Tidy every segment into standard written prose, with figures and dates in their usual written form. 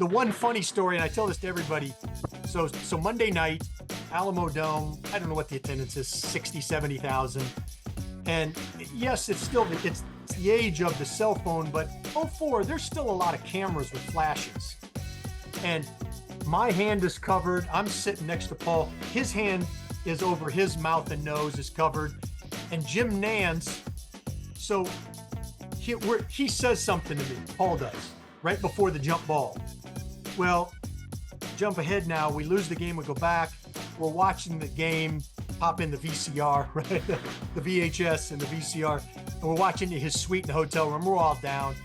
the one funny story, and I tell this to everybody. So Monday night, Alamo Dome, I don't know what the attendance is, 60, 70,000. And yes, it's the age of the cell phone, but 04, there's still a lot of cameras with flashes. And my hand is covered. I'm sitting next to Paul. His hand is over his mouth and nose is covered. And Jim Nance, so he says something to me, Paul does, right before the jump ball. Well, jump ahead now. We lose the game. We go back. We're watching the game, pop in the VCR, right? The VHS and the VCR. And we're watching his suite in the hotel room. We're all down.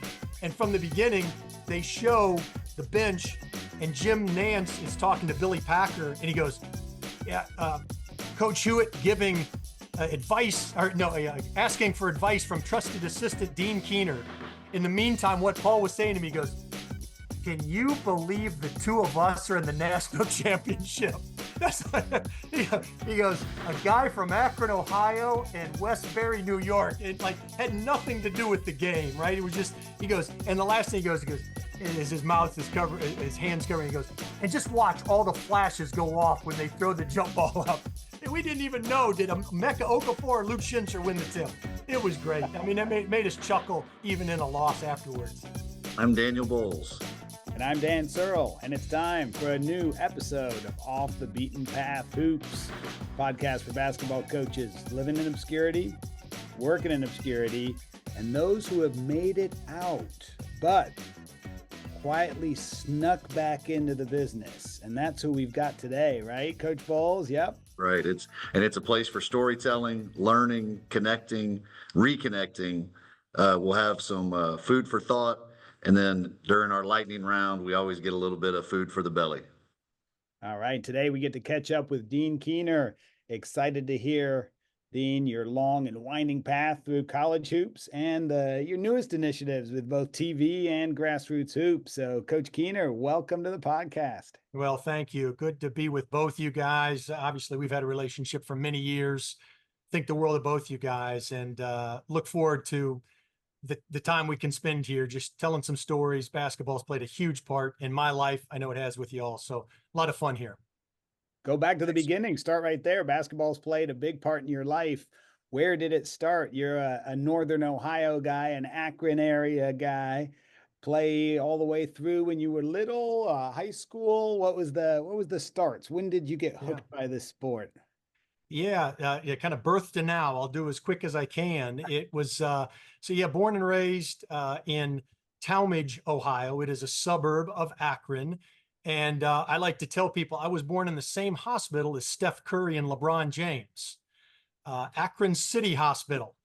And from the beginning, they show the bench, and Jim Nance is talking to Billy Packer, and he goes, yeah, Coach Hewitt giving asking for advice from trusted assistant Dean Keener. In the meantime, what Paul was saying to me, he goes, can you believe the two of us are in the national championship? He goes, a guy from Akron, Ohio, and Westbury, New York. It had nothing to do with the game, right? It was just, he goes, and the last thing he goes, his mouth is covered, his hands covered. He goes, and just watch all the flashes go off when they throw the jump ball up. And we didn't even know, did Emeka Okafor or Luke Schincher win the tip? It was great. I mean, that made us chuckle even in a loss afterwards. I'm Daniel Bowles. And I'm Dan Searle, and it's time for a new episode of Off the Beaten Path Hoops, podcast for basketball coaches living in obscurity, working in obscurity, and those who have made it out, but quietly snuck back into the business. And that's who we've got today, right, Coach Bowles? Yep. Right. It's a place for storytelling, learning, connecting, reconnecting. We'll have some food for thought. And then during our lightning round, we always get a little bit of food for the belly. All right. Today we get to catch up with Dean Keener. Excited to hear, Dean, your long and winding path through college hoops and your newest initiatives with both TV and grassroots hoops. So, Coach Keener, welcome to the podcast. Well, thank you. Good to be with both you guys. Obviously, we've had a relationship for many years. Think the world of both you guys, and look forward to the time we can spend here just telling some stories. Basketball's played a huge part in my life. I know it has with you all. So a lot of fun here. Go back to the beginning. Start right there. Basketball's played a big part in your life. Where did it start? You're a Northern Ohio guy, an Akron area guy. Play all the way through when you were little, high school. What was the starts? When did you get hooked by this sport? Yeah, kind of birth to now. I'll do as quick as I can. It was, born and raised in Talmadge, Ohio. It is a suburb of Akron. And I like to tell people I was born in the same hospital as Steph Curry and LeBron James, Akron City Hospital.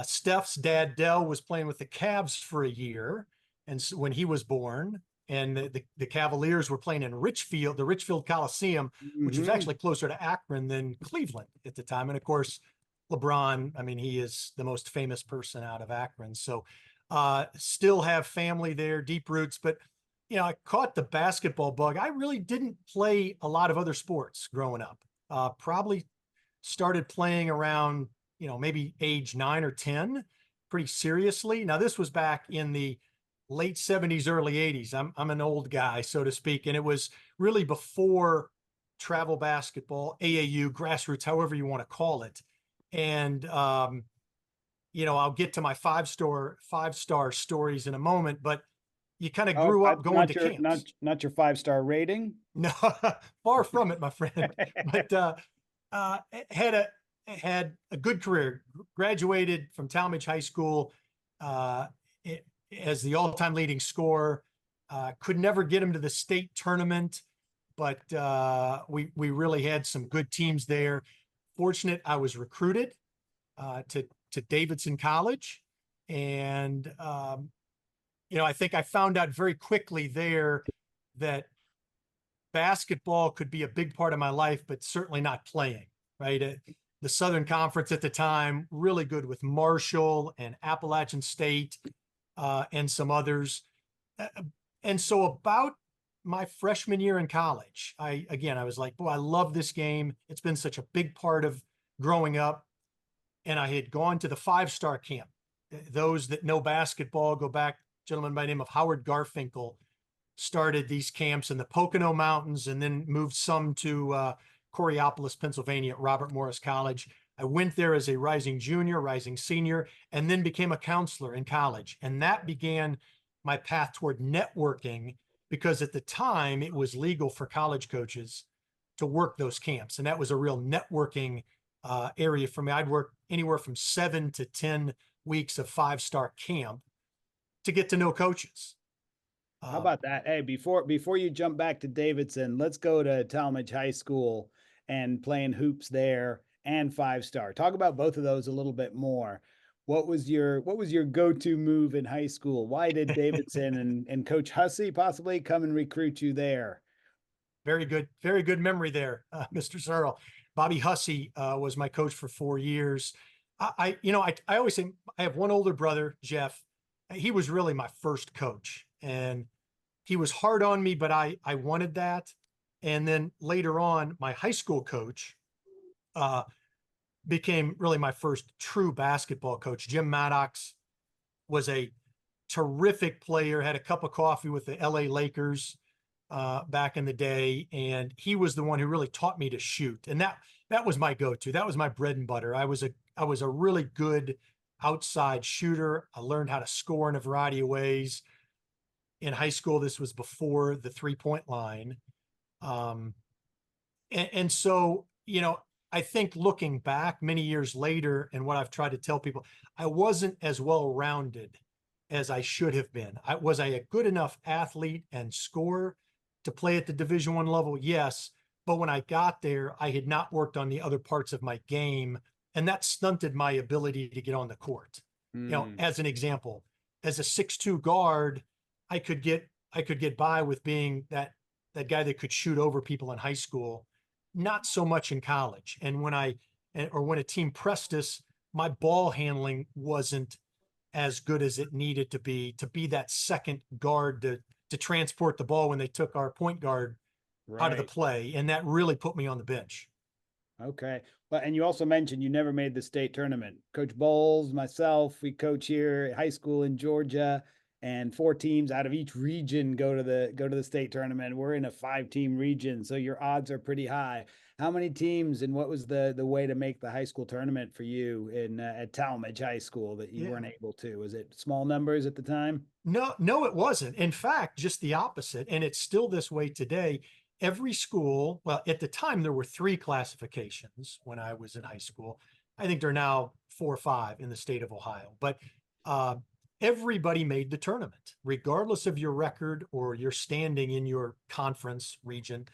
Steph's dad, Dell, was playing with the Cavs for a year, and so when he was born. And the Cavaliers were playing in Richfield, the Richfield Coliseum, which was actually closer to Akron than Cleveland at the time. And of course, LeBron, I mean, he is the most famous person out of Akron. So still have family there, deep roots. But, I caught the basketball bug. I really didn't play a lot of other sports growing up. Probably started playing around, maybe age 9 or 10, pretty seriously. Now, this was back in the late 70s, early 80s. I'm an old guy, so to speak. And it was really before travel basketball, AAU, grassroots, however you want to call it. And, I'll get to my five-star stories in a moment, but you kind of grew up going to camps. Not your 5-star rating? No, far from it, my friend. But had a good career, graduated from Talmadge High School, as the all-time leading scorer. Could never get him to the state tournament, but we really had some good teams there. Fortunate, I was recruited to Davidson College, and I think I found out very quickly there that basketball could be a big part of my life, but certainly not playing. Right, the Southern Conference at the time, really good with Marshall and Appalachian State. And some others. And so about my freshman year in college, I was like, boy, I love this game. It's been such a big part of growing up. And I had gone to the 5-star camp. Those that know basketball go back, gentleman by the name of Howard Garfinkel started these camps in the Pocono Mountains and then moved some to Coriopolis, Pennsylvania at Robert Morris College. I went there as a rising junior, rising senior, and then became a counselor in college. And that began my path toward networking, because at the time it was legal for college coaches to work those camps. And that was a real networking area for me. I'd work anywhere from 7 to 10 weeks of 5-star camp to get to know coaches. How about that? Hey, before you jump back to Davidson, let's go to Talmadge High School and playing hoops there and 5-star. Talk about both of those a little bit more. What was your go-to move in high school? Why did Davidson and Coach Hussey possibly come and recruit you there? Very good memory there, Mr. Searle. Bobby Hussey was my coach for 4 years. I always say I have one older brother, Jeff. He was really my first coach, and he was hard on me, but I wanted that. And then later on, my high school coach became really my first true basketball coach. Jim Maddox was a terrific player, had a cup of coffee with the LA Lakers back in the day. And he was the one who really taught me to shoot. And that was my go-to. That was my bread and butter. I was a really good outside shooter. I learned how to score in a variety of ways. In high school, this was before the 3-point line. And so, I think looking back many years later, and what I've tried to tell people, I wasn't as well-rounded as I should have been. Was I a good enough athlete and scorer to play at the Division I level? Yes. But when I got there, I had not worked on the other parts of my game, and that stunted my ability to get on the court. As an example, as a 6'2" guard, I could get by with being that guy that could shoot over people in high school, not so much in college. And when a team pressed us, my ball handling wasn't as good as it needed to be that second guard to transport the ball when they took our point guard out of the play. And that really put me on the bench. Okay. Well, and you also mentioned you never made the state tournament. Coach Bowles, myself, we coach here at high school in Georgia, and 4 teams out of each region go to the state tournament. We're in a 5-team region, so your odds are pretty high. How many teams, and what was the way to make the high school tournament for you in at Talmadge High School that you weren't able to? Was it small numbers at the time? No, it wasn't. In fact, just the opposite. And it's still this way today. Every school, well, at the time there were 3 classifications when I was in high school. I think there are now 4 or 5 in the state of Ohio, but everybody made the tournament, regardless of your record or your standing in your conference region.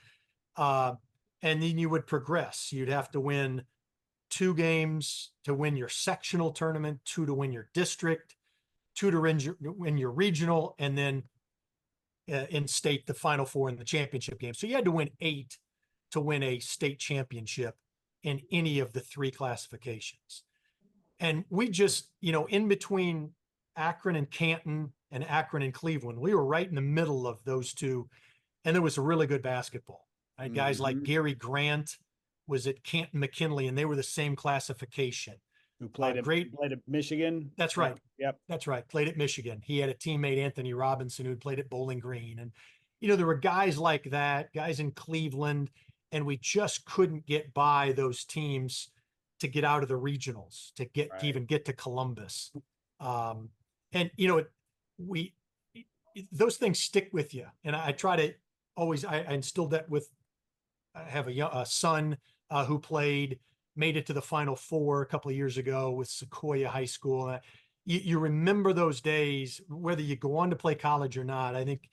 And then you would progress. You'd have to win 2 games to win your sectional tournament, 2 to win your district, 2 to win your regional, and then in state, the Final 4 in the championship game. So you had to win 8 to win a state championship in any of the 3 classifications. And we just, in between Akron and Canton and Akron and Cleveland, we were right in the middle of those 2. And there was a really good basketball. I had guys like Gary Grant was at Canton McKinley, and they were the same classification. Who played at Michigan? That's right. Yep. That's right. Played at Michigan. He had a teammate, Anthony Robinson, who had played at Bowling Green. And, there were guys like that, guys in Cleveland, and we just couldn't get by those teams to get out of the regionals, to even get to Columbus. And, those things stick with you. And I try to always, I instilled that I have a son who made it to the Final 4 a couple of years ago with Sequoia High School. You remember those days, whether you go on to play college or not. I think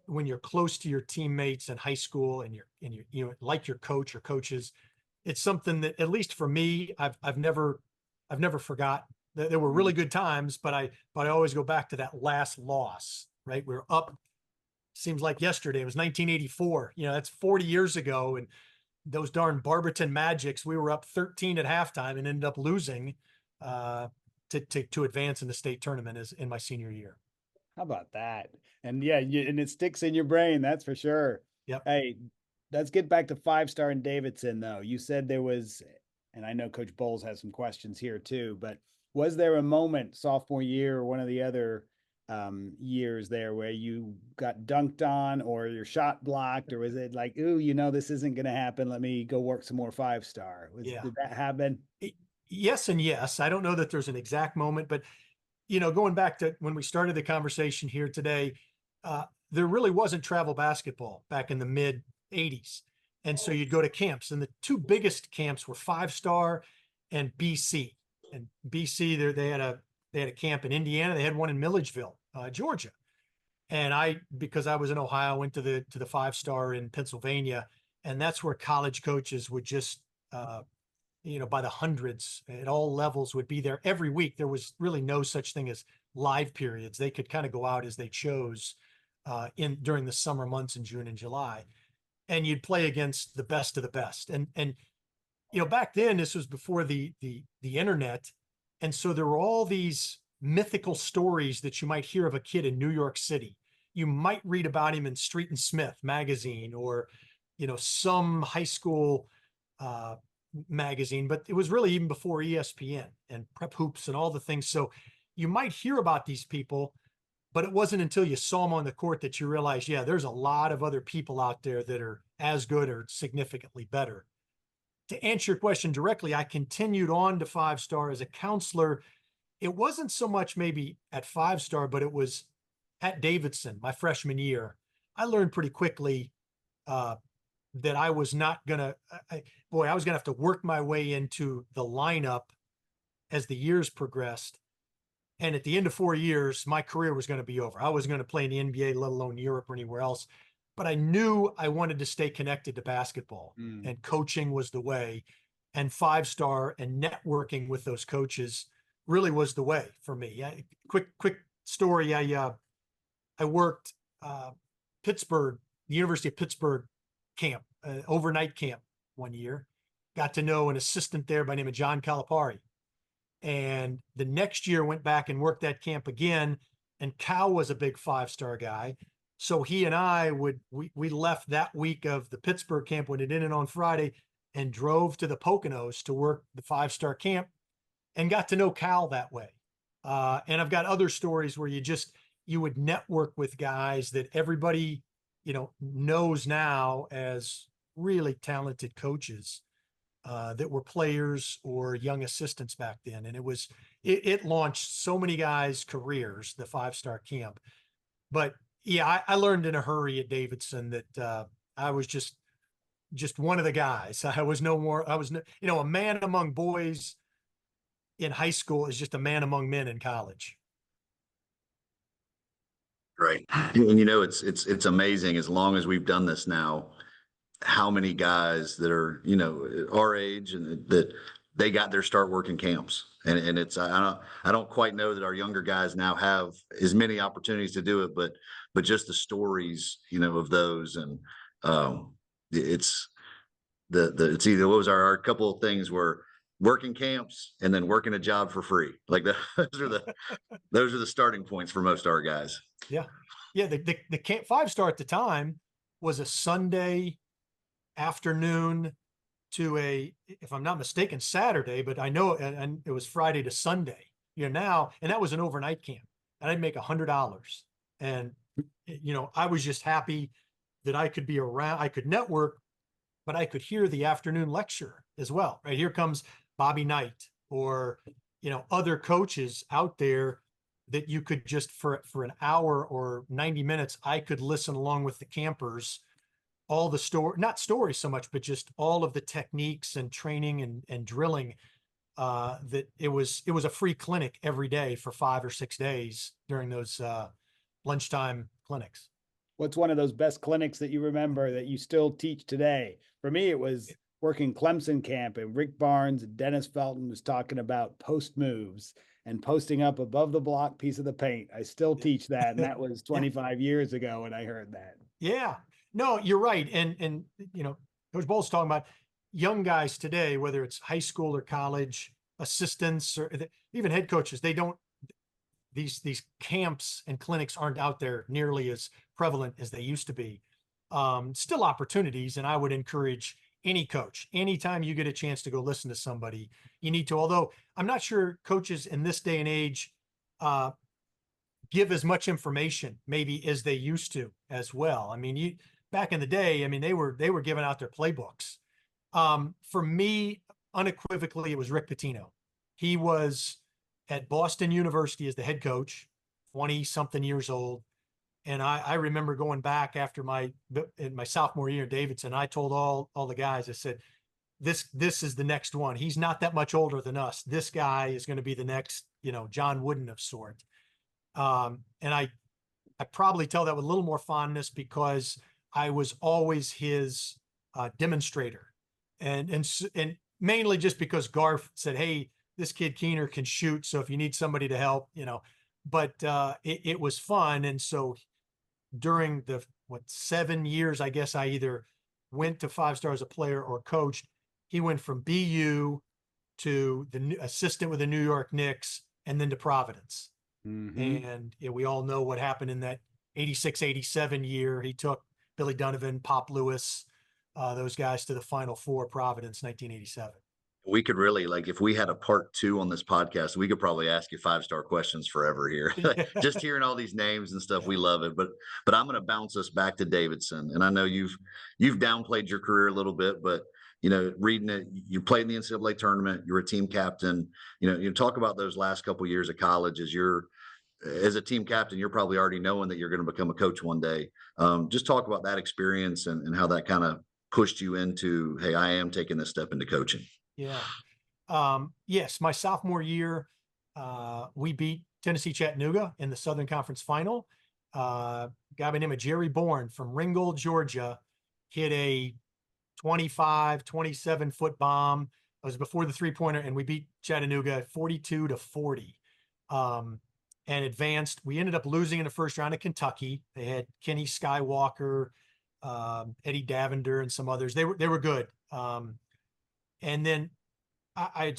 when you're close to your teammates in high school and you're like your coach or coaches, it's something that, at least for me, I've never forgot. There were really good times, but I always go back to that last loss, right? We were up, seems like yesterday. It was 1984. That's 40 years ago. And those darn Barberton Magics, we were up 13 at halftime and ended up losing to advance in the state tournament in my senior year. How about that? And and it sticks in your brain, that's for sure. Yep. Hey, let's get back to 5-star in Davidson, though. You said there was, and I know Coach Bowles has some questions here too, but was there a moment sophomore year or one of the other years there where you got dunked on or your shot blocked, or was it like, ooh, this isn't going to happen, let me go work some more 5-star? Yeah. Did that happen? Yes and yes. I don't know that there's an exact moment, but going back to when we started the conversation here today, there really wasn't travel basketball back in the mid 80s. And so you'd go to camps, and the two biggest camps were 5-star and BC. And BC, they had a camp in Indiana. They had one in Milledgeville, Georgia. And because I was in Ohio, went to the 5-star in Pennsylvania, and that's where college coaches would just, by the hundreds at all levels would be there every week. There was really no such thing as live periods. They could kind of go out as they chose during the summer months in June and July, and you'd play against the best of the best. And back then, this was before the internet, and so there were all these mythical stories that you might hear of a kid in New York City. You might read about him in Street and Smith magazine, or some high school magazine, but it was really even before ESPN and Prep Hoops and all the things. So you might hear about these people, but it wasn't until you saw them on the court that you realized, yeah, there's a lot of other people out there that are as good or significantly better. To answer your question directly, I continued on to 5-star as a counselor. It wasn't so much maybe at 5-star, but it was at Davidson my freshman year. I learned pretty quickly that I was not going to, I was going to have to work my way into the lineup as the years progressed. And at the end of 4 years, my career was going to be over. I wasn't going to play in the NBA, let alone Europe or anywhere else. But I knew I wanted to stay connected to basketball, and coaching was the way. And 5-star and networking with those coaches really was the way for me. Quick story. I worked Pittsburgh, the University of Pittsburgh camp, overnight camp one year. Got to know an assistant there by the name of John Calipari. And the next year went back and worked that camp again. And Cal was a big 5-star guy. So he and I we left that week of the Pittsburgh camp when it ended on Friday and drove to the Poconos to work the 5-star camp and got to know Cal that way. And I've got other stories where you would network with guys that everybody, knows now as really talented coaches that were players or young assistants back then. And it launched so many guys' careers, the 5-star camp. But yeah, I learned in a hurry at Davidson that I was just one of the guys. I was no more, a man among boys in high school is just a man among men in college. Right. And it's amazing, as long as we've done this now, how many guys that are, our age and that they got their start working camps. And it's, I don't quite know that our younger guys now have as many opportunities to do it, but just the stories, of those. And it's it's either, what was our couple of things were working camps and then working a job for free. Like those are the starting points for most of our guys. Yeah. Yeah. The camp 5-star at the time was a Sunday afternoon to if I'm not mistaken, Saturday, but I know, and it was Friday to Sunday, now, and that was an overnight camp, and I'd make $100. And, I was just happy that I could be around, I could network, but I could hear the afternoon lecture as well, right? Here comes Bobby Knight or, other coaches out there that you could just for an hour or 90 minutes, I could listen along with the campers, all the not stories so much, but just all of the techniques and training and drilling, that it was a free clinic every day for 5 or 6 days during those lunchtime clinics. What's one of those best clinics that you remember that you still teach today? For me, it was working Clemson camp, and Rick Barnes and Dennis Felton was talking about post moves and posting up above the block piece of the paint. I still teach that. And that was 25 years ago when I heard that. Yeah, no, you're right. And Coach Bull's talking about young guys today, whether it's high school or college, assistants, or even head coaches, these camps and clinics aren't out there nearly as prevalent as they used to be. Still opportunities. And I would encourage any coach, anytime you get a chance to go listen to somebody, you need to, although I'm not sure coaches in this day and age give as much information maybe as they used to as well. I mean, back in the day, I mean, they were giving out their playbooks. For me, unequivocally, it was Rick Pitino. He was at Boston University as the head coach, 20-something years old. And I remember going back after in my sophomore year at Davidson, I told all the guys, I said, this is the next one. He's not that much older than us. This guy is going to be the next, John Wooden of sort. And I probably tell that with a little more fondness because I was always his demonstrator, and mainly just because Garth said, "Hey, this kid Keener can shoot, so if you need somebody to help, But it was fun, and so during the 7 years, I guess I either went to 5-star as a player or coached. He went from BU to the assistant with the New York Knicks, and then to Providence. Mm-hmm. And we all know what happened in that 86-87 year. He took Billy Donovan, Pop Lewis, those guys to the Final Four, Providence, 1987. We could really, like, if we had a part 2 on this podcast, we could probably ask you 5-star questions forever here. Just hearing all these names and stuff, we love it. But I'm going to bounce us back to Davidson. And I know you've downplayed your career a little bit, but reading it, you played in the NCAA tournament, you're a team captain. You talk about those last couple of years of college as a team captain, you're probably already knowing that you're going to become a coach one day. Just talk about that experience and how that kind of pushed you into, hey, I am taking this step into coaching. Yeah. Yes, my sophomore year, we beat Tennessee Chattanooga in the Southern Conference Final. A guy by the name of Jerry Bourne from Ringgold, Georgia, hit a 25, 27-foot bomb. It was before the three-pointer, and we beat Chattanooga 42-40. And advanced. We ended up losing in the first round of Kentucky. They had Kenny Skywalker, Eddie Davender, and some others. They were good. And then I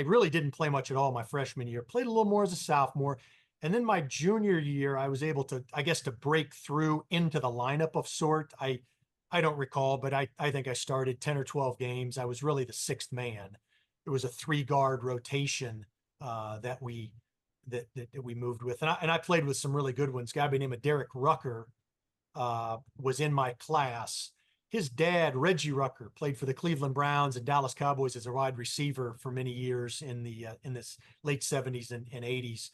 really didn't play much at all my freshman year. Played a little more as a sophomore. And then my junior year, I was able to, I guess, to break through into the lineup of sort. I don't recall, but I think I started 10 or 12 games. I was really the sixth man. It was a 3-guard rotation that we moved with. And I played with some really good ones. A guy by the name of Derek Rucker was in my class. His dad, Reggie Rucker, played for the Cleveland Browns and Dallas Cowboys as a wide receiver for many years in this late 70s and 80s.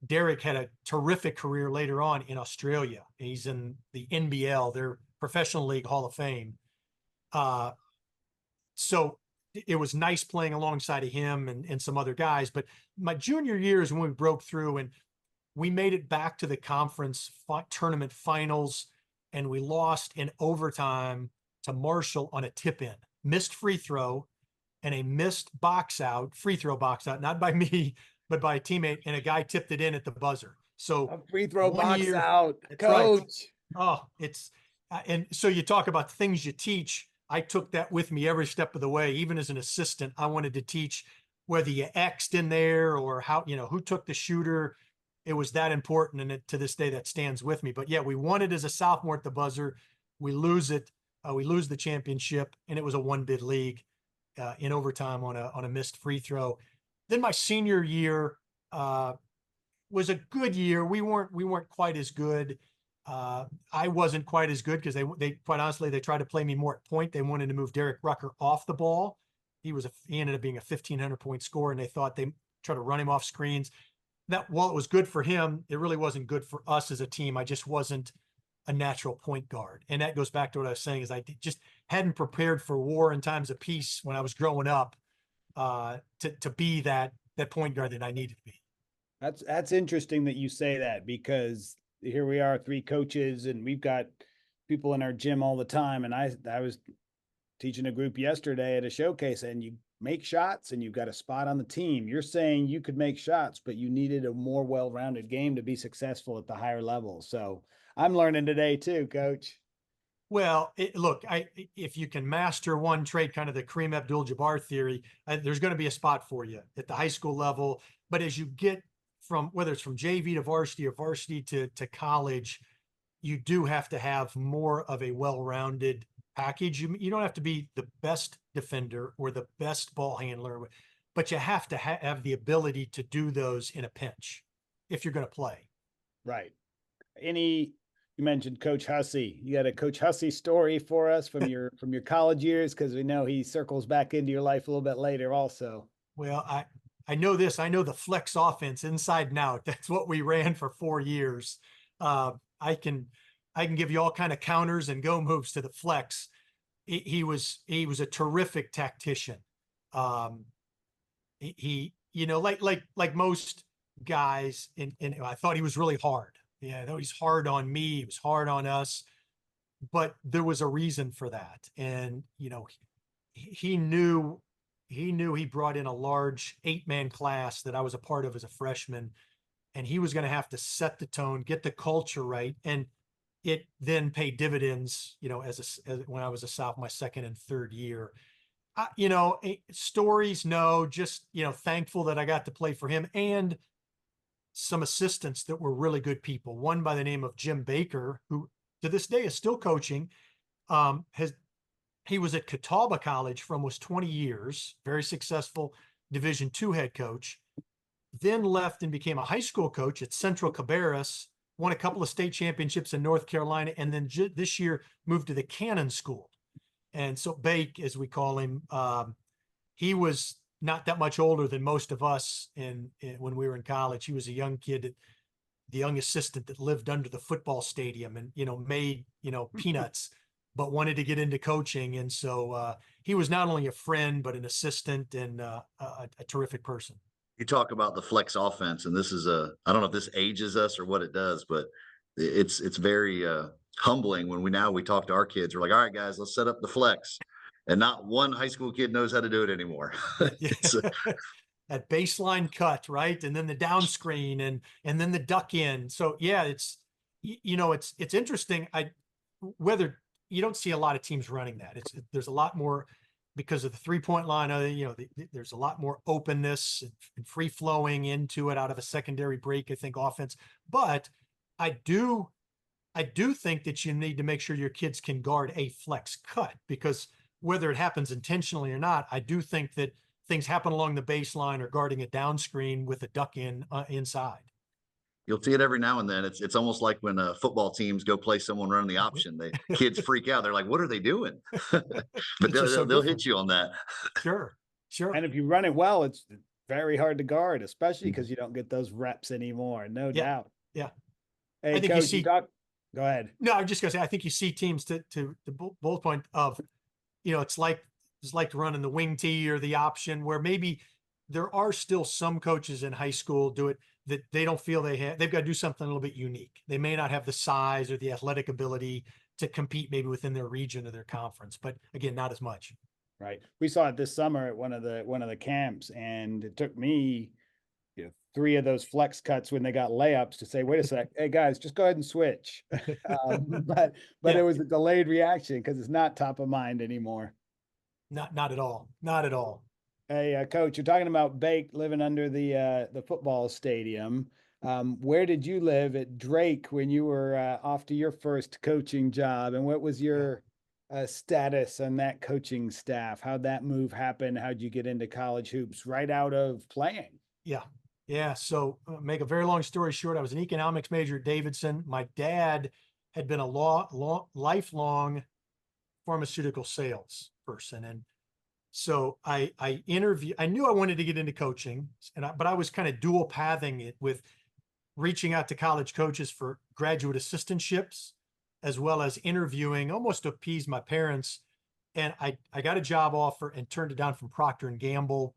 Derek had a terrific career later on in Australia. He's in the NBL, their Professional League Hall of Fame. So it was nice playing alongside of him and some other guys. But my junior year is when we broke through and we made it back to the conference tournament finals, and we lost in overtime to Marshall on a tip-in. Missed free throw and a missed free throw box out, not by me, but by a teammate, and a guy tipped it in at the buzzer. So a free throw box year, out, coach. Right. Oh, it's and so you talk about things you teach. I took that with me every step of the way. Even as an assistant, I wanted to teach whether you X'd in there or how, who took the shooter. It was that important, and to this day that stands with me. But yeah, we won it as a sophomore at the buzzer. We lose it. We lose the championship, and it was a 1-bid league in overtime on a missed free throw. Then my senior year was a good year. We weren't quite as good. I wasn't quite as good because they quite honestly, they tried to play me more at point. They wanted to move Derek Rucker off the ball. He ended up being a 1,500-point scorer, and they thought they tried to run him off screens. That, while it was good for him, it really wasn't good for us as a team. I just wasn't a natural point guard. And that goes back to what I was saying, is I just hadn't prepared for war and times of peace when I was growing up to be that point guard that I needed to be. That's interesting that you say that, because here we are, 3 coaches, and we've got people in our gym all the time. And I was teaching a group yesterday at a showcase, and you make shots and you've got a spot on the team. You're saying you could make shots, but you needed a more well-rounded game to be successful at the higher level. So I'm learning today too, Coach. Well, look, if you can master one trait, kind of the Kareem Abdul-Jabbar theory, there's going to be a spot for you at the high school level. But as you get whether it's from JV to varsity or varsity to college, you do have to have more of a well-rounded package. You don't have to be the best defender or the best ball handler, but you have to have the ability to do those in a pinch if you're going to play. Right. You mentioned Coach Hussey. You got a Coach Hussey story for us from your college years? Because we know he circles back into your life a little bit later also. Well, I know this. I know the flex offense inside and out. That's what we ran for 4 years. I can give you all kind of counters and go moves to the flex. He was a terrific tactician. He like most guys, and I thought he was really hard. Yeah, I know he's hard on me. He was hard on us, but there was a reason for that. And, he knew he brought in a large 8-man class that I was a part of as a freshman, and he was going to have to set the tone, get the culture right. And it then paid dividends, as when I was a sophomore, my second and third year. Stories, no, just, thankful that I got to play for him and some assistants that were really good people. One by the name of Jim Baker, who to this day is still coaching. He was at Catawba College for almost 20 years, very successful Division II head coach, then left and became a high school coach at Central Cabarrus, won a couple of state championships in North Carolina, and then this year moved to the Cannon School. And so Bake, as we call him, he was not that much older than most of us when we were in college. He was a young kid, the young assistant that lived under the football stadium and, made, peanuts, but wanted to get into coaching. And so he was not only a friend, but an assistant and a terrific person. You talk about the flex offense, and this is I don't know if this ages us or what it does, but it's very humbling when we talk to our kids. We're like, all right, guys, let's set up the flex. And not one high school kid knows how to do it anymore. That baseline cut, right? And then the down screen and then the duck in. So yeah, it's interesting. Whether you don't see a lot of teams running that. There's a lot more because of the 3-point line. There's a lot more openness and free flowing into it out of a secondary break, I think, offense. But I do think that you need to make sure your kids can guard a flex cut, because whether it happens intentionally or not, I do think that things happen along the baseline or guarding a down screen with a duck in inside. You'll see it every now and then. It's almost like when football teams go play someone running the option. Kids freak out. They're like, "What are they doing?" But they'll hit you on that. Sure. And if you run it well, it's very hard to guard, especially because you don't get those reps anymore. No doubt. Yeah. Hey, I think Coach, go ahead. No, I'm just gonna say I think you see teams to the bullet point of, it's like running the wing tee or the option, where maybe there are still some coaches in high school do it that they don't feel they've got to do something a little bit unique. They may not have the size or the athletic ability to compete maybe within their region or their conference, but again, not as much. Right. We saw it this summer at one of the camps, and it took me 3 of those flex cuts when they got layups to say, wait a sec, hey guys, just go ahead and switch. But it was a delayed reaction because it's not top of mind anymore. Not at all. Not at all. Hey, Coach, you're talking about Bake living under the football stadium. Where did you live at Drake when you were off to your first coaching job? And what was your status on that coaching staff? How'd that move happen? How'd you get into college hoops right out of playing? Yeah. So make a very long story short, I was an economics major at Davidson. My dad had been a lifelong pharmaceutical sales person. And so I knew I wanted to get into coaching, but I was kind of dual pathing it with reaching out to college coaches for graduate assistantships, as well as interviewing almost to appease my parents. And I got a job offer and turned it down from Procter & Gamble.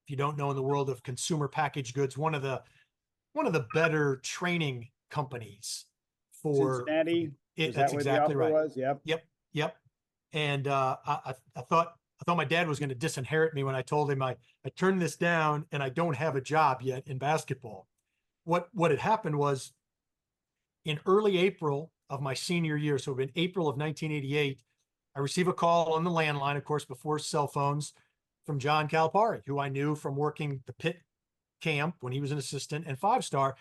If you don't know, in the world of consumer packaged goods, one of the better training companies for Cincinnati. That's exactly right. Was? Yep. And I thought my dad was going to disinherit me when I told him I turned this down and I don't have a job yet in basketball. What had happened was, in early April of my senior year, so in April of 1988, I received a call on the landline, of course, before cell phones, from John Calipari, who I knew from working the Pitt camp when he was an assistant and 5-star.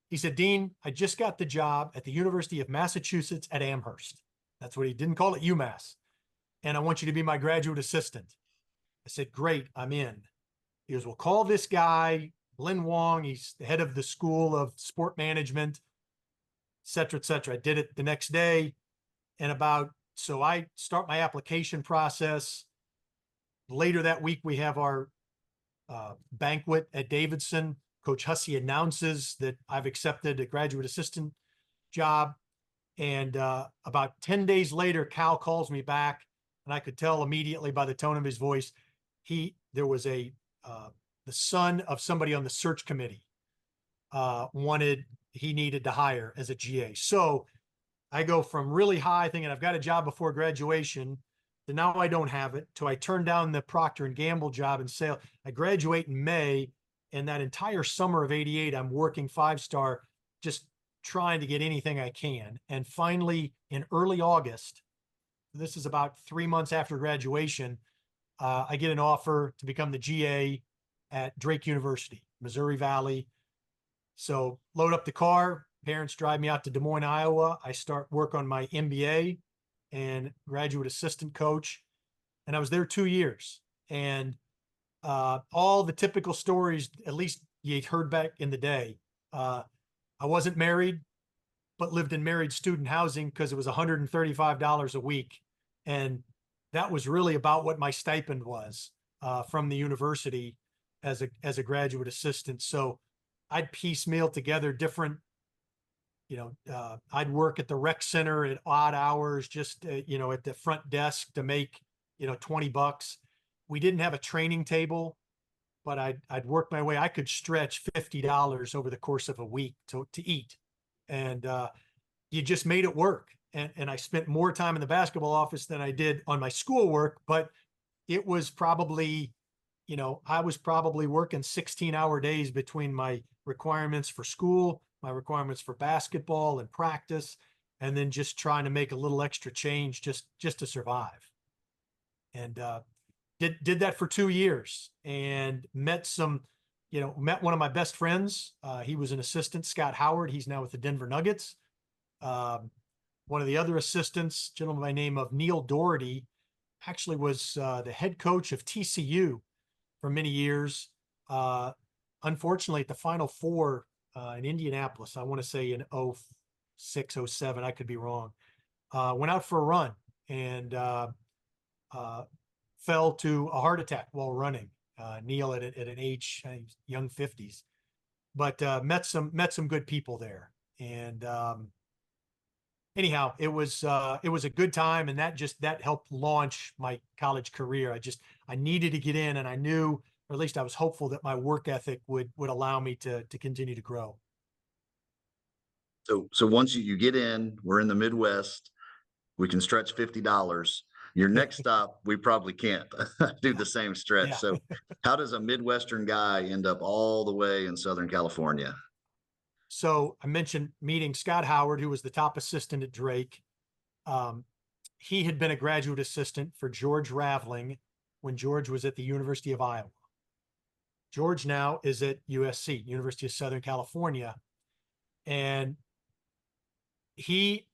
He said, "Dean, I just got the job at the University of Massachusetts at Amherst." That's what he didn't call it, UMass. "And I want you to be my graduate assistant." I said, "Great, I'm in." He goes, "Well, call this guy, Lin Wong. He's the head of the School of Sport Management. cetera, et cetera. I did it the next day. And so I start my application process. Later that week, we have our banquet at Davidson. Coach Hussey announces that I've accepted a graduate assistant job. And about 10 days later, Cal calls me back, and I could tell immediately by the tone of his voice, there was the son of somebody on the search committee he needed to hire as a GA. So I go from really high thinking I've got a job before graduation to now I don't have it, to I turn down the Procter & Gamble job and sale. I graduate in May, and that entire summer of '88, I'm working 5-star, just trying to get anything I can. And finally, in early August, this is about 3 months after graduation, I get an offer to become the GA at Drake University, Missouri Valley. So load up the car, parents drive me out to Des Moines, Iowa. I start work on my MBA and graduate assistant coach. And I was there 2 years. And all the typical stories, at least you heard back in the day. I wasn't married, but lived in married student housing because it was $135 a week. And that was really about what my stipend was from the university as a graduate assistant. So I'd piecemeal together different, I'd work at the rec center at odd hours, just, at the front desk to make, $20. We didn't have a training table, but I'd work my way. I could stretch $50 over the course of a week to eat. And you just made it work. And I spent more time in the basketball office than I did on my schoolwork, but it was probably, I was probably working 16-hour days between my requirements for school, my requirements for basketball and practice, and then just trying to make a little extra change just to survive. And did that for 2 years, and met one of my best friends. He was an assistant, Scott Howard. He's now with the Denver Nuggets. One of the other assistants, a gentleman by the name of Neil Doherty, actually was the head coach of TCU for many years. Unfortunately, at the Final Four in Indianapolis, I want to say in 06, 07, I could be wrong, went out for a run and fell to a heart attack while running. Neil at an age, I think, young 50s, but met some good people there. And anyhow, it was a good time, and that helped launch my college career. I needed to get in, and I knew, or at least I was hopeful, that my work ethic would allow me to continue to grow. So once you get in, we're in the Midwest, we can stretch $50. Your next stop, we probably can't do the same stretch. Yeah. So how does a Midwestern guy end up all the way in Southern California? So I mentioned meeting Scott Howard, who was the top assistant at Drake. He had been a graduate assistant for George Raveling when George was at the University of Iowa. George now is at USC, University of Southern California. And he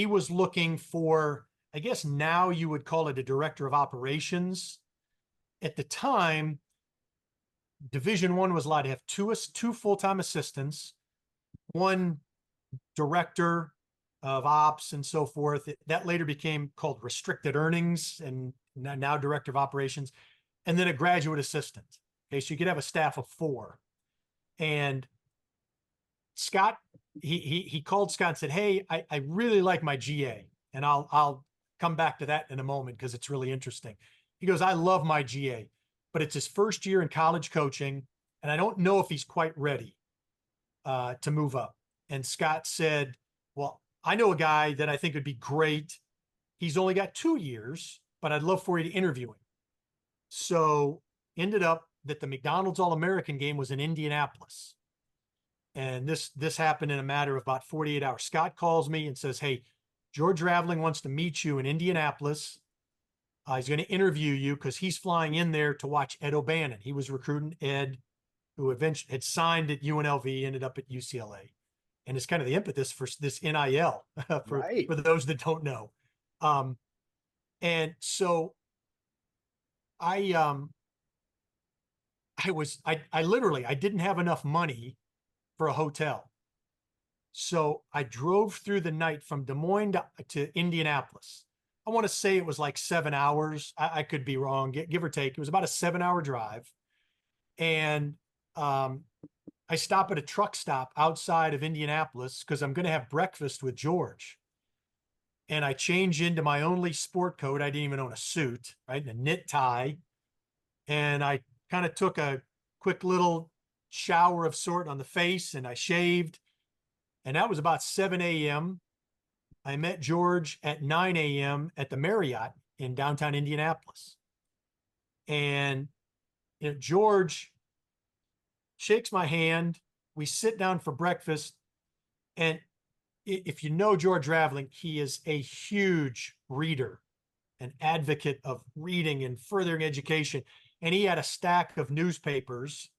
was looking for, I guess now you would call it a director of operations. At the time, Division I was allowed to have two full-time assistants, one director of ops and so forth. That later became called restricted earnings, and now director of operations, and then a graduate assistant. Okay, so you could have a staff of 4. And Scott, he called Scott and said, "Hey, I really like my GA," and I'll come back to that in a moment because it's really interesting. He goes, "I love my GA, but it's his first year in college coaching, and I don't know if he's quite ready to move up." And Scott said, "Well, I know a guy that I think would be great. He's only got 2 years, but I'd love for you to interview him." So ended up that the McDonald's All-American game was in Indianapolis. And this happened in a matter of about 48 hours. Scott calls me and says, "Hey, George Raveling wants to meet you in Indianapolis. He's going to interview you because he's flying in there to watch Ed O'Bannon." He was recruiting Ed, who eventually had signed at UNLV, ended up at UCLA. And it's kind of the impetus for this NIL for those that don't know. And so I literally, I didn't have enough money for a hotel. So I drove through the night from Des Moines to Indianapolis. I want to say it was like 7 hours. I could be wrong, give or take. It was about a 7 hour drive. And I stop at a truck stop outside of Indianapolis because I'm going to have breakfast with George. And I change into my only sport coat. I didn't even own a suit, right? And a knit tie. And I kind of took a quick little shower of sort on the face, and I shaved. And that was about 7 a.m. I met George at 9 a.m. at the Marriott in downtown Indianapolis. And George shakes my hand. We sit down for breakfast. And if you know George Raveling, he is a huge reader, an advocate of reading and furthering education. And he had a stack of newspapers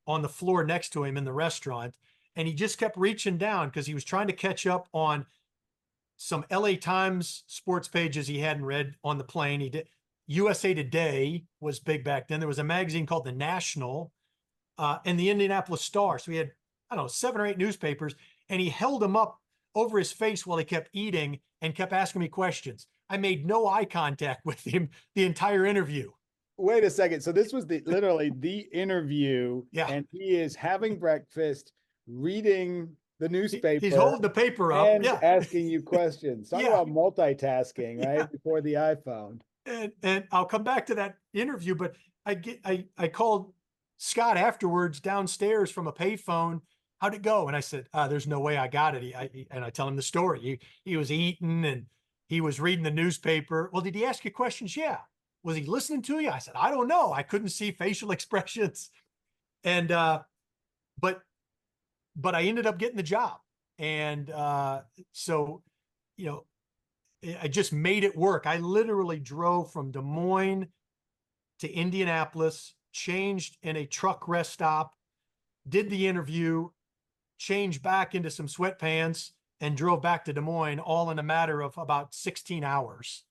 on the floor next to him in the restaurant. And he just kept reaching down because he was trying to catch up on some LA Times sports pages he hadn't read on the plane. He did. USA Today was big back then. There was a magazine called The National and the Indianapolis Star. So he had, I don't know, 7 or 8 newspapers, and he held them up over his face while he kept eating and kept asking me questions. I made no eye contact with him the entire interview. Wait a second. So this was literally the interview. Yeah. And he is having breakfast, reading the newspaper. He's holding the paper up and asking you questions. Talk about multitasking, right? Before the iPhone. And I'll come back to that interview, but I called Scott afterwards downstairs from a payphone. How'd it go? And I said, there's no way I got it. And I tell him the story. He was eating and he was reading the newspaper. Well, did he ask you questions? Yeah. Was he listening to you? I said, I don't know. I couldn't see facial expressions. And, but I ended up getting the job. And so, I just made it work. I literally drove from Des Moines to Indianapolis, changed in a truck rest stop, did the interview, changed back into some sweatpants, and drove back to Des Moines, all in a matter of about 16 hours.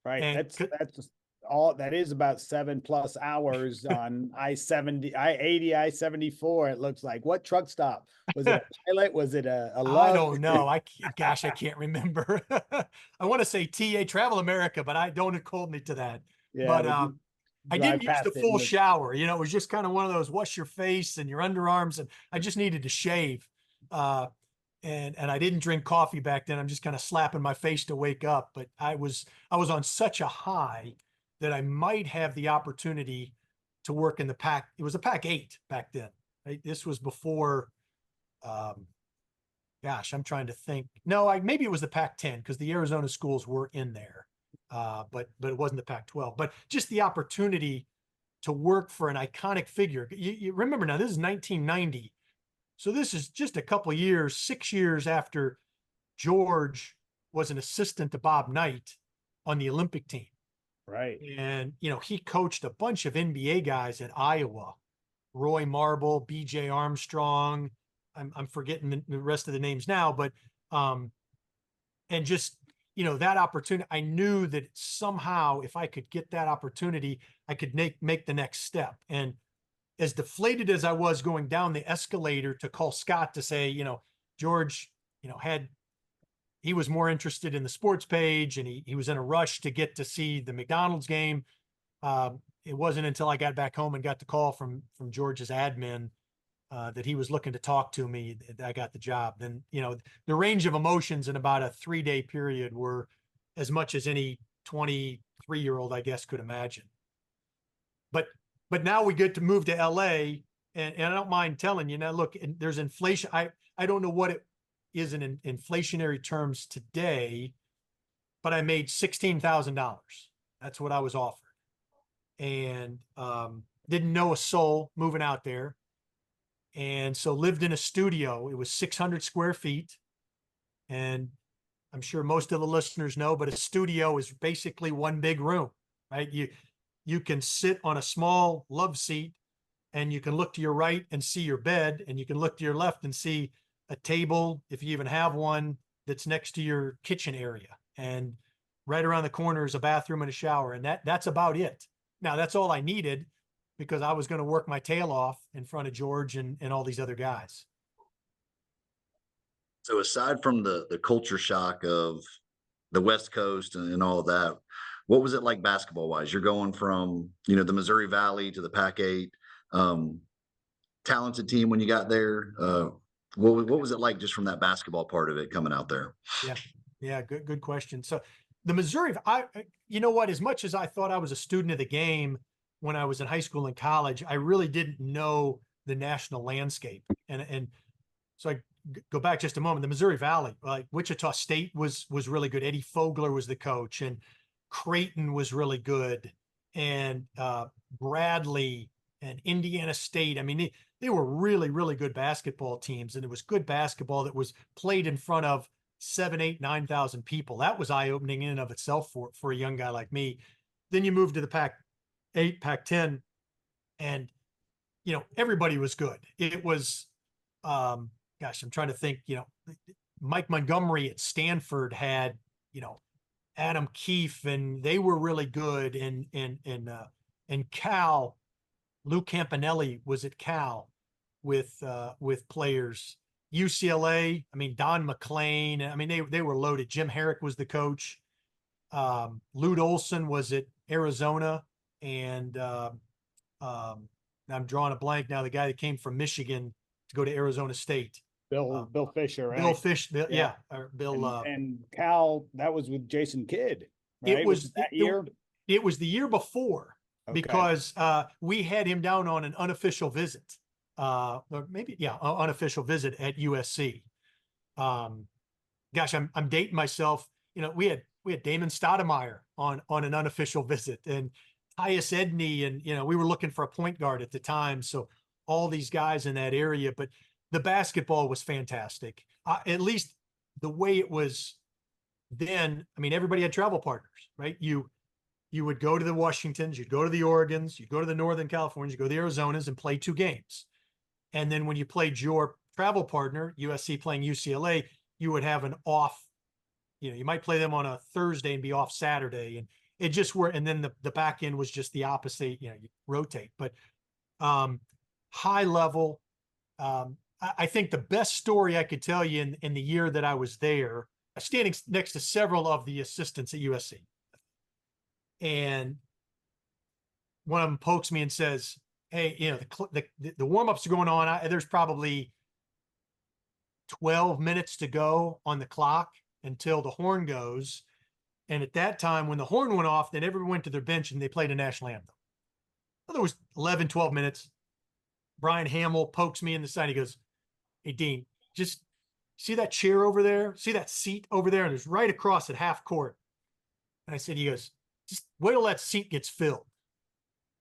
Right. And that's all. That is about 7+ hours on I-70, I-80, I-74. It looks like. What truck stop? Was it a Pilot? Was it a Love? I don't know. I can't remember. I want to say TA Travel America, but don't hold me to that. Yeah, but I didn't use the full shower. It was just kind of one of those wash your face and your underarms, and I just needed to shave. And I didn't drink coffee back then. I'm just kind of slapping my face to wake up. But I was on such a high that I might have the opportunity to work in the pack. It was a pack 8 back then. Right? This was before, gosh, I'm trying to think. No, maybe it was the pack 10 because the Arizona schools were in there. But it wasn't the pack 12. But just the opportunity to work for an iconic figure. You remember now, this is 1990. So this is just a couple of years, 6 years after George was an assistant to Bob Knight on the Olympic team. Right. And, he coached a bunch of NBA guys at Iowa, Roy Marble, BJ Armstrong. I'm forgetting the rest of the names now, but, and just, that opportunity, I knew that somehow if I could get that opportunity, I could make the next step. And as deflated as I was going down the escalator to call Scott to say, George, he was more interested in the sports page and he was in a rush to get to see the McDonald's game. It wasn't until I got back home and got the call from George's admin that he was looking to talk to me that I got the job. Then, the range of emotions in about a 3-day period were as much as any 23-year-old, I guess, could imagine. But now we get to move to LA, and I don't mind telling you now, look, there's inflation. I don't know what it is in inflationary terms today, but I made $16,000. That's what I was offered. And didn't know a soul moving out there. And so lived in a studio. It was 600 square feet. And I'm sure most of the listeners know, but a studio is basically one big room, right? You can sit on a small love seat and you can look to your right and see your bed, and you can look to your left and see a table, if you even have one, that's next to your kitchen area. And right around the corner is a bathroom and a shower. And that's about it. Now that's all I needed because I was going to work my tail off in front of George and all these other guys. So aside from the culture shock of the West Coast and all of that, what was it like basketball wise? You're going from, the Missouri Valley to the Pac-8, um, talented team when you got there. What was it like just from that basketball part of it coming out there? Yeah. Yeah. Good question. So the Missouri, you know what, as much as I thought I was a student of the game when I was in high school and college, I really didn't know the national landscape. And so I go back just a moment. The Missouri Valley, like Wichita State was really good. Eddie Fogler was the coach, and Creighton was really good, and Bradley and Indiana State. I mean, they were really good basketball teams, and it was good basketball that was played in front of 7, 8, 9,000 people. That was eye opening in and of itself for a young guy like me. Then you move to the Pac-8, Pac-10, and everybody was good. It was, gosh, I'm trying to think. Mike Montgomery at Stanford had, Adam Keefe, and they were really good. And Cal, Lou Campanelli was at Cal with players. UCLA, I mean, Don McClain, I mean, they were loaded. Jim Herrick was the coach. Lute Olson was at Arizona, and I'm drawing a blank now. The guy that came from Michigan to go to Arizona State. Bill Fisher, right? Bill Fish, yeah. Or Bill. And Cal, that was with Jason Kidd, right? It was that year. It was the year before, because we had him down on an unofficial visit, or maybe unofficial visit at USC. Gosh, I'm dating myself. We had Damon Stoudemire on an unofficial visit, and Tyus Edney, and we were looking for a point guard at the time. So all these guys in that area, but the basketball was fantastic. At least the way it was then. I mean, everybody had travel partners, right? You would go to the Washingtons, you'd go to the Oregons, you'd go to the Northern Californias, you go to the Arizonas and play 2 games. And then when you played your travel partner, USC playing UCLA, you would have an off, you might play them on a Thursday and be off Saturday. And it just and then the back end was just the opposite, you rotate. But high level, I think the best story I could tell you in the year that I was there, standing next to several of the assistants at USC. And one of them pokes me and says, "Hey, the warm-ups are going on. There's probably 12 minutes to go on the clock until the horn goes. And at that time, when the horn went off, then everyone went to their bench and they played a national anthem." Well, there was 11, 12 minutes. Brian Hamill pokes me in the side. He goes, "Hey, Dean, just see that chair over there? See that seat over there? And it's right across at half court." And I said, he goes, "Just wait till that seat gets filled."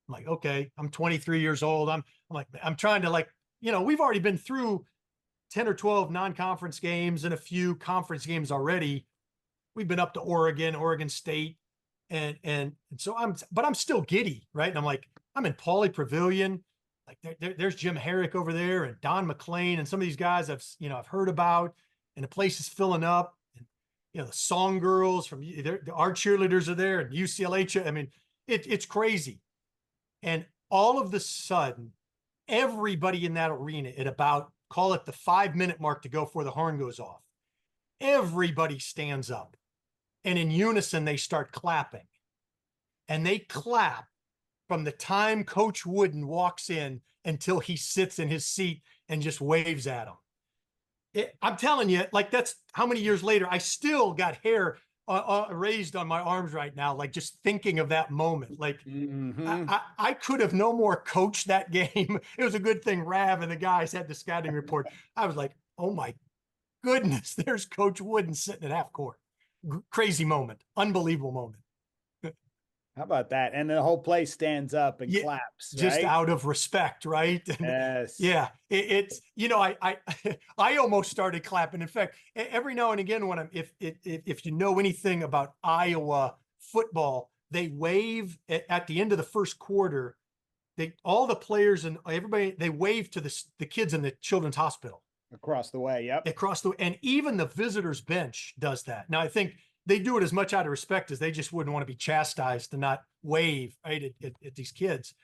I'm like, okay, I'm 23 years old. I'm trying to we've already been through 10 or 12 non-conference games and a few conference games already. We've been up to Oregon State. And so I'm still giddy, right? And I'm like, I'm in Pauley Pavilion. Like there's Jim Herrick over there and Don McClain and some of these guys I've heard about, and the place is filling up. And the song girls from our cheerleaders are there, and UCLA. I mean, it's crazy. And all of the sudden, everybody in that arena at about, call it the 5-minute mark to go before the horn goes off, everybody stands up, and in unison they start clapping, and they clap from the time Coach Wooden walks in until he sits in his seat and just waves at him. I'm telling you, that's how many years later, I still got hair raised on my arms right now, just thinking of that moment. I could have no more coached that game. It was a good thing Rav and the guys had the scouting report. I was like, oh my goodness, there's Coach Wooden sitting at half court. Crazy moment, unbelievable moment. How about that? And the whole place stands up and claps, right? Just out of respect, right? Yes. Yeah. It's I almost started clapping. In fact, every now and again, when if you know anything about Iowa football, they wave at the end of the first quarter. All the players and everybody, they wave to the kids in the children's hospital across the way. Yep. And even the visitors bench does that. Now I think they do it as much out of respect as they just wouldn't want to be chastised to not wave, right, at these kids.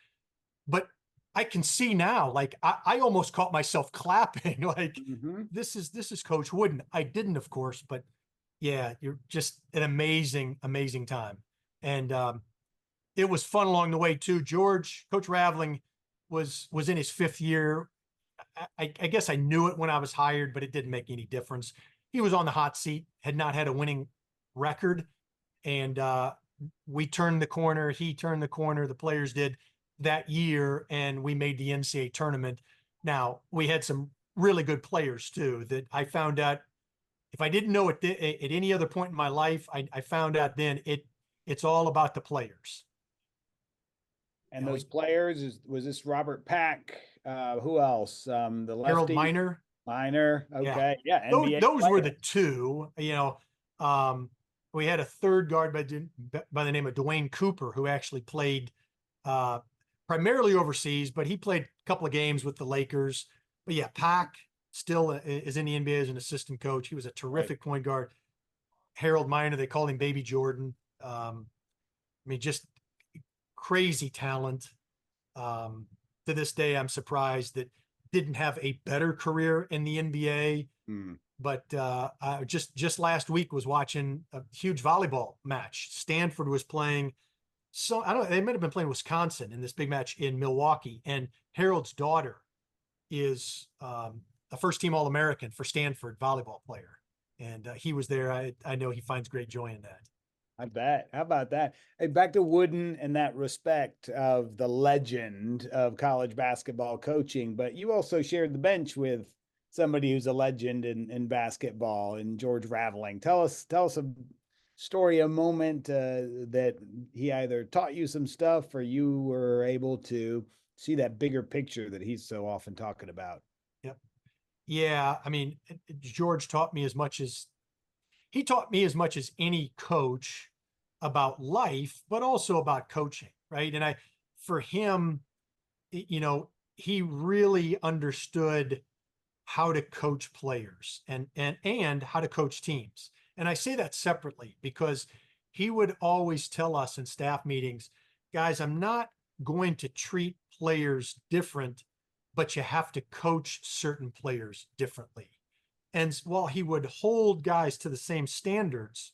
But I can see now, like I almost caught myself clapping, like Mm-hmm. this is Coach Wooden. I didn't, of course, but yeah, you're just an amazing, amazing time. And it was fun along the way too. Coach Raveling was in his 5th year. I guess I knew it when I was hired, but it didn't make any difference. He was on the hot seat, had not had a winning record, and we turned the corner. He turned the corner. The players did that year, and we made the NCAA tournament. Now we had some really good players too. That I found out, if I didn't know it at any other point in my life, I found out then it's all about the players. And those players, was this Robert Pack? Who else? The Harold lefty Miner. Miner. Okay. Yeah. Those, NBA those were the players. two, we had a third guard by the name of Dwayne Cooper, who actually played primarily overseas, but he played a couple of games with the Lakers. But yeah, Pack still is in the NBA as an assistant coach. He was a terrific point guard. Harold Miner, they called him Baby Jordan. I mean, just crazy talent. To this day, I'm surprised that didn't have a better career in the NBA. Mm. But just last week was watching a huge volleyball match. Stanford was playing. So I don't know, they might have been playing Wisconsin in this big match in Milwaukee. And Harold's daughter is a first-team All-American for Stanford volleyball player. And he was there. I know he finds great joy in that. I bet. How about that? Hey, back to Wooden and that respect of the legend of college basketball coaching, but you also shared the bench with somebody who's a legend in basketball, and George Raveling. Tell us a story, a moment that he either taught you some stuff or you were able to see that bigger picture that he's so often talking about. Yep. Yeah. I mean, George taught me as much as any coach about life, but also about coaching. Right. And for him, he really understood how to coach players and how to coach teams. And I say that separately because he would always tell us in staff meetings, guys, I'm not going to treat players different, but you have to coach certain players differently. And while he would hold guys to the same standards,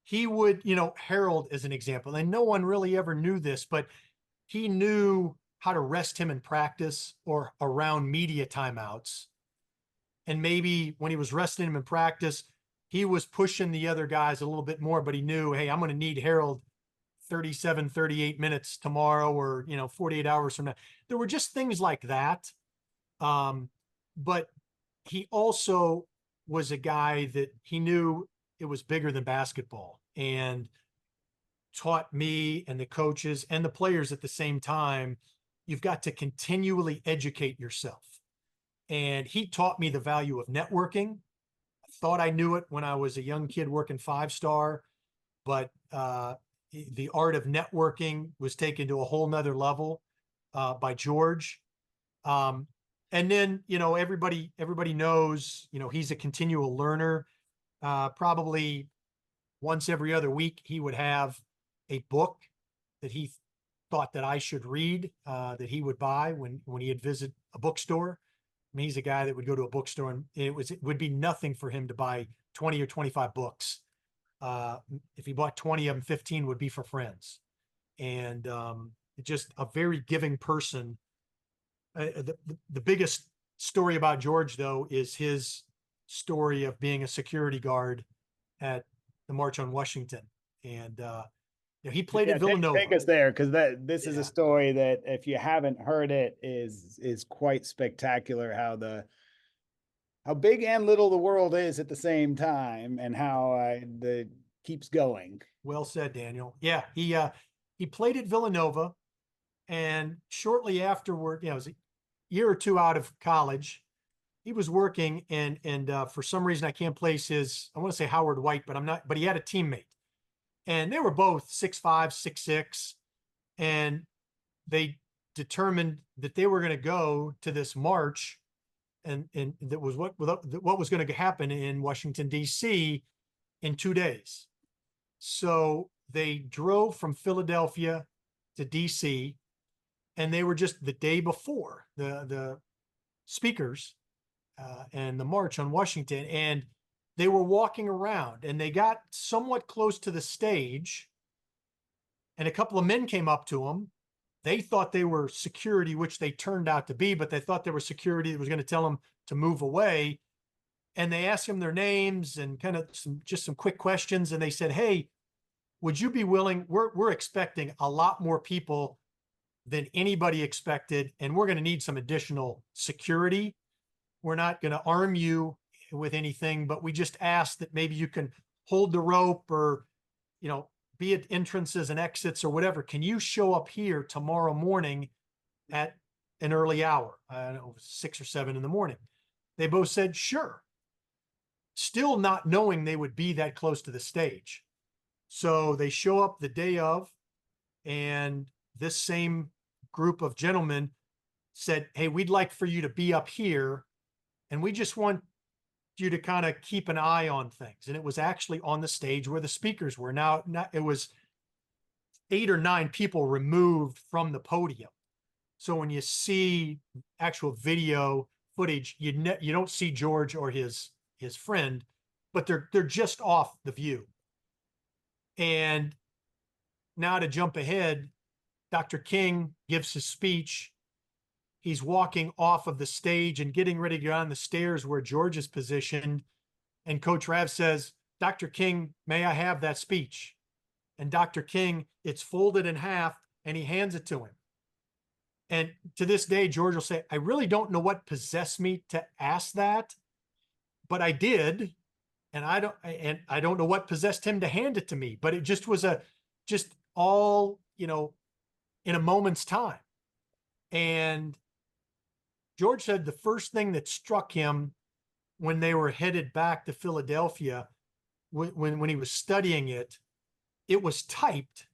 he would, Harold as an example, and no one really ever knew this, but he knew how to rest him in practice or around media timeouts. And maybe when he was resting him in practice, he was pushing the other guys a little bit more, but he knew, hey, I'm going to need Harold 37, 38 minutes tomorrow or, 48 hours from now. There were just things like that. But he also was a guy that he knew it was bigger than basketball and taught me and the coaches and the players at the same time, you've got to continually educate yourself. And he taught me the value of networking. I thought I knew it when I was a young kid working 5-star, but the art of networking was taken to a whole nother level by George. And then, everybody knows, he's a continual learner. Probably once every other week, he would have a book that he thought that I should read, that he would buy when he'd visit a bookstore. I mean, he's a guy that would go to a bookstore and it would be nothing for him to buy 20 or 25 books. If he bought 20 of them, 15 would be for friends. And just a very giving person. The biggest story about George, though, is his story of being a security guard at the March on Washington. And he played at Villanova. Take us there, because this is a story that, if you haven't heard it, is quite spectacular. How big and little the world is at the same time, and how the keeps going. Well said, Daniel. Yeah, he played at Villanova, and shortly afterward, it was a year or two out of college, he was working, and for some reason I can't place I want to say Howard White, but I'm not. But he had a teammate. And they were both 6'5", 6'6", and they determined that they were going to go to this march, and that was what was going to happen in Washington, D.C. in 2 days. So they drove from Philadelphia to D.C., and they were just the day before the speakers and the march on Washington, and they were walking around, and they got somewhat close to the stage, and a couple of men came up to them. They thought they were security, which they turned out to be, but they thought they were security that was going to tell them to move away. And they asked them their names and kind of just some quick questions. And they said, "Hey, would you be willing? We're expecting a lot more people than anybody expected, and we're going to need some additional security. We're not going to arm you with anything, but we just ask that maybe you can hold the rope, or, be at entrances and exits or whatever. Can you show up here tomorrow morning at an early hour?" I don't know, 6 or 7 in the morning. They both said, "Sure," still not knowing they would be that close to the stage. So they show up the day of, and this same group of gentlemen said, "Hey, we'd like for you to be up here, and we just want you to kind of keep an eye on things." And it was actually on the stage where the speakers were. Now, it was 8 or 9 people removed from the podium. So when you see actual video footage, you don't see George or his friend, but they're just off the view. And now to jump ahead, Dr. King gives his speech. He's walking off of the stage and getting ready to go down the stairs where George is positioned. And Coach Rav says, "Dr. King, may I have that speech?" And Dr. King, it's folded in half, and he hands it to him. And to this day, George will say, "I really don't know what possessed me to ask that, but I did. And I don't know what possessed him to hand it to me, but it just was just all, in a moment's time." And George said the first thing that struck him when they were headed back to Philadelphia, when he was studying it, it was typed,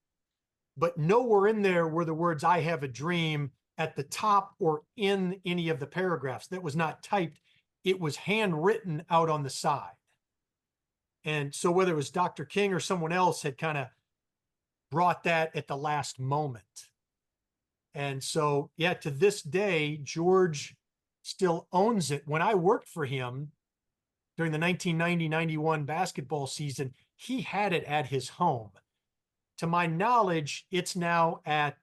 but nowhere in there were the words "I have a dream" at the top or in any of the paragraphs. That was not typed. It was handwritten out on the side. And so whether it was Dr. King or someone else had kind of brought that at the last moment. And so, yeah, to this day, George still owns it. When I worked for him during the 1990-91 basketball season, he had it at his home. To my knowledge, it's now at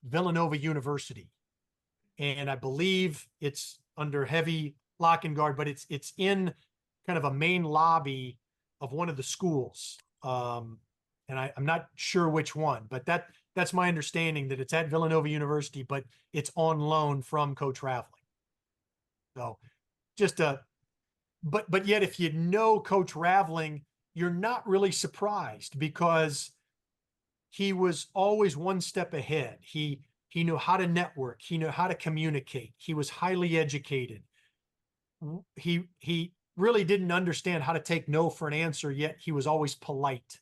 Villanova University. And I believe it's under heavy lock and guard, but it's in kind of a main lobby of one of the schools. And I'm not sure which one, but that's my understanding, that it's at Villanova University, but it's on loan from Coach Ravling. So but yet if you know Coach Ravling, you're not really surprised, because he was always one step ahead. He knew how to network. He knew how to communicate. He was highly educated. He really didn't understand how to take no for an answer, yet he was always polite.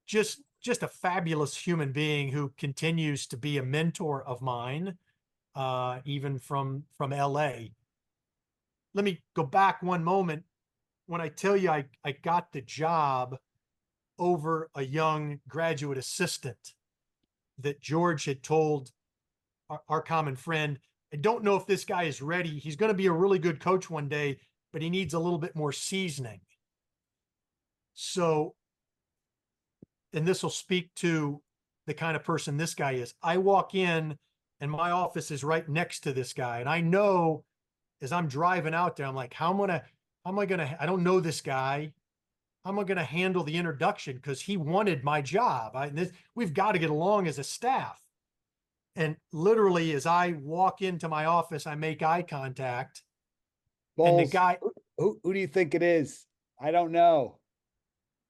Just a fabulous human being who continues to be a mentor of mine, even from LA. Let me go back one moment. When I tell you I got the job over a young graduate assistant that George had told our common friend, "I don't know if this guy is ready. He's going to be a really good coach one day, but he needs a little bit more seasoning." So, and this will speak to the kind of person this guy is. I walk in and my office is right next to this guy. And I know as I'm driving out there, I'm like, how am I going to, I don't know this guy. How am I going to handle the introduction? Because he wanted my job. We've got to get along as a staff. And literally, as I walk into my office, I make eye contact. Bowles, and the guy, who do you think it is? I don't know.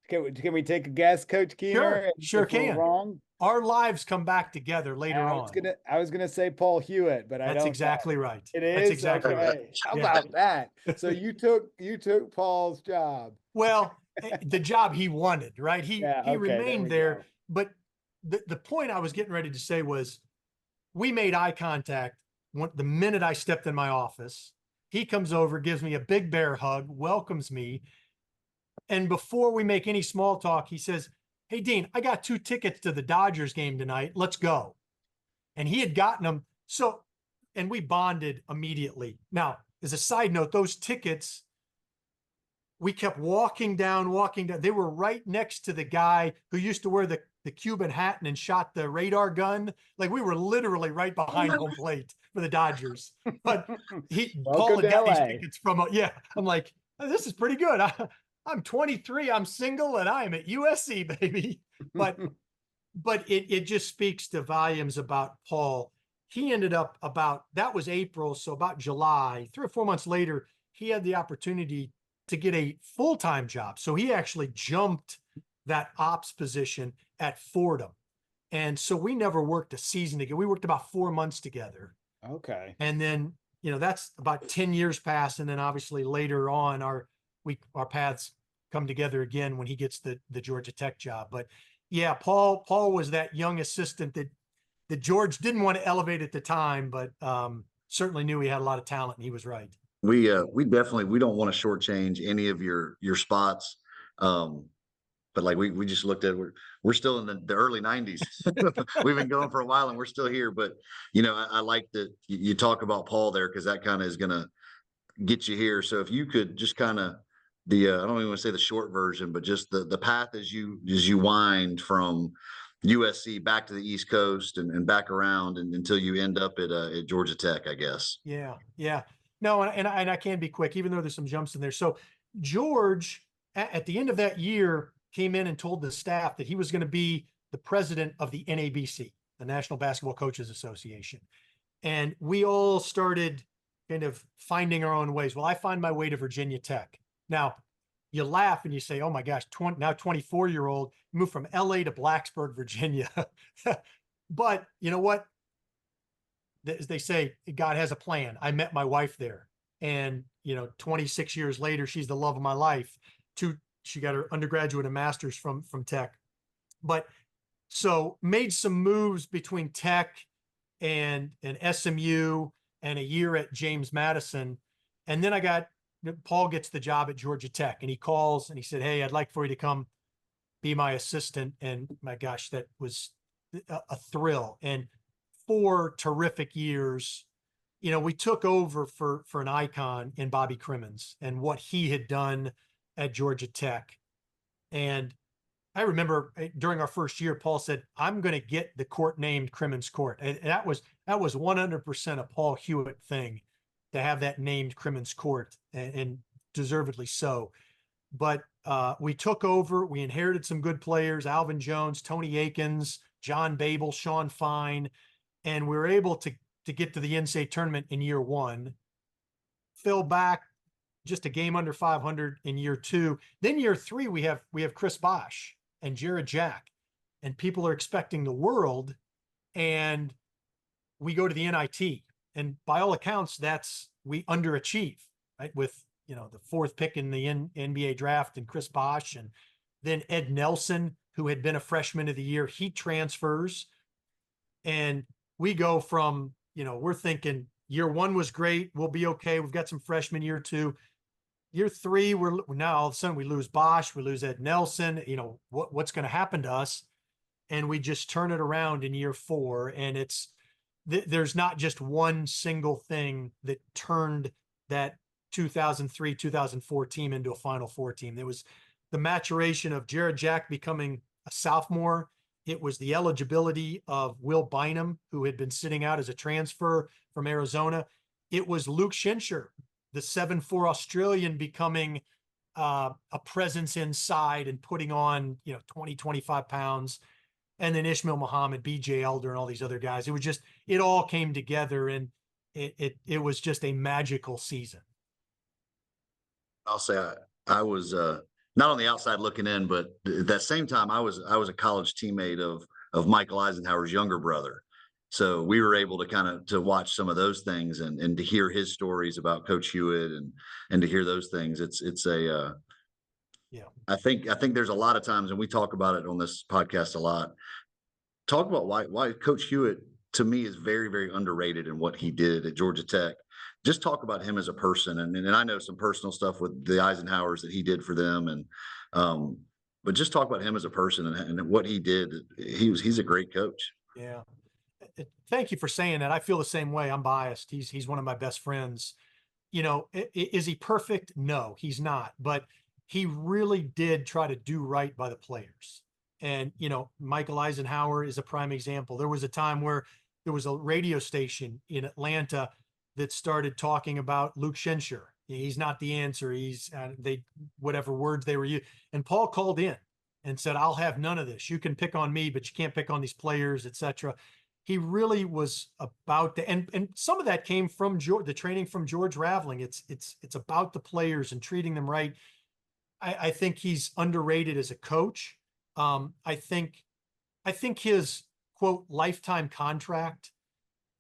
Can we take a guess, Coach Keener? Sure if we're can. wrong. Our lives come back together later on. I was gonna say Paul Hewitt, but That's exactly right. It is? That's exactly okay. right. How Yeah. about that? So you took Paul's job. Well, the job he wanted, right? He remained there. But the point I was getting ready to say was, we made eye contact the minute I stepped in my office. He comes over, gives me a big bear hug, welcomes me. And before we make any small talk, he says, "Hey, Dean, I got 2 tickets to the Dodgers game tonight. Let's go." And he had gotten them. So, and we bonded immediately. Now, as a side note, those tickets, we kept walking down. They were right next to the guy who used to wear the Cuban hat and shot the radar gun. Like, we were literally right behind home plate for the Dodgers. But Paul had got these tickets from, I'm like, this is pretty good. I'm 23, I'm single, and I am at USC, baby. But it just speaks to volumes about Paul. He ended up that was April. So about July, 3 or 4 months later, he had the opportunity to get a full-time job. So he actually jumped that ops position at Fordham. And so we never worked a season together. We worked about 4 months together. Okay. And then, that's about 10 years passed. And then obviously later on, our paths come together again when he gets the Georgia Tech job. But yeah, Paul was that young assistant that George didn't want to elevate at the time, but certainly knew he had a lot of talent, and he was right. We definitely, we don't want to shortchange any of your spots. But like we just looked at, we're still in the early 90s. We've been going for a while and we're still here. But, I like that you talk about Paul there, because that kind of is going to get you here. So if you could just kind of I don't even want to say the short version, but just the path as you wind from USC back to the East Coast and back around until you end up at Georgia Tech, I guess. Yeah. No, and I can be quick, even though there's some jumps in there. So George, at the end of that year, came in and told the staff that he was going to be the president of the NABC, the National Basketball Coaches Association. And we all started kind of finding our own ways. Well, I find my way to Virginia Tech. Now, you laugh and you say, oh my gosh, now 24-year-old, moved from LA to Blacksburg, Virginia. But you know what? As they say, God has a plan. I met my wife there. And, 26 years later, she's the love of my life. She got her undergraduate and master's from Tech. But so made some moves between Tech and SMU and a year at James Madison. And then Paul gets the job at Georgia Tech, and he calls and he said, hey, I'd like for you to come be my assistant. And my gosh, that was a thrill. And 4 terrific years. We took over for an icon in Bobby Crimmins and what he had done at Georgia Tech. And I remember during our first year, Paul said, I'm going to get the court named Crimmins Court. And that was 100% a Paul Hewitt thing, to have that named Crimmins Court, and deservedly so. But we took over, we inherited some good players, Alvin Jones, Tony Akins, John Babel, Sean Fine, and we were able to get to the NCAA tournament in year 1, fell back just a game under 500 in year 2. Then year 3, we have Chris Bosh and Jared Jack, and people are expecting the world, and we go to the NIT, and by all accounts, we underachieve, right? With, the 4th pick in the NBA draft and Chris Bosh, and then Ed Nelson, who had been a freshman of the year, he transfers, and we go from, we're thinking year 1 was great. We'll be okay. We've got some freshmen. Year 2, year 3, we're now all of a sudden we lose Bosh, we lose Ed Nelson. What's going to happen to us? And we just turn it around in year 4. And there's not just one single thing that turned that 2003, 2004 team into a Final Four team. There was the maturation of Jared Jack becoming a sophomore. It was the eligibility of Will Bynum, who had been sitting out as a transfer from Arizona. It was Luke Shinsher, the 7'4" Australian, becoming a presence inside and putting on, 20, 25 pounds. And then Ishmael Muhammad, BJ Elder, and all these other guys. It all came together, and it was just a magical season. I'll say I was not on the outside looking in, but at that same time, I was a college teammate of Michael Eisenhower's younger brother. So we were able to watch some of those things and to hear his stories about Coach Hewitt and to hear those things. I think there's a lot of times, and we talk about it on this podcast a lot, talk about why Coach Hewitt, to me, is very, very underrated in what he did at Georgia Tech. Just talk about him as a person. And I know some personal stuff with the Eisenhowers that he did for them. And but just talk about him as a person and what he did. He's a great coach. Yeah. Thank you for saying that. I feel the same way. I'm biased. He's one of my best friends. Is he perfect? No, he's not. But he really did try to do right by the players. And, Michael Eisenhower is a prime example. There was a time where there was a radio station in Atlanta that started talking about Luke Schenscher. He's not the answer. He's whatever words they were using. And Paul called in and said, "I'll have none of this. You can pick on me, but you can't pick on these players, etc." He really was about the, and some of that came from the training from George Raveling. It's about the players and treating them right. I think he's underrated as a coach. I think his quote lifetime contract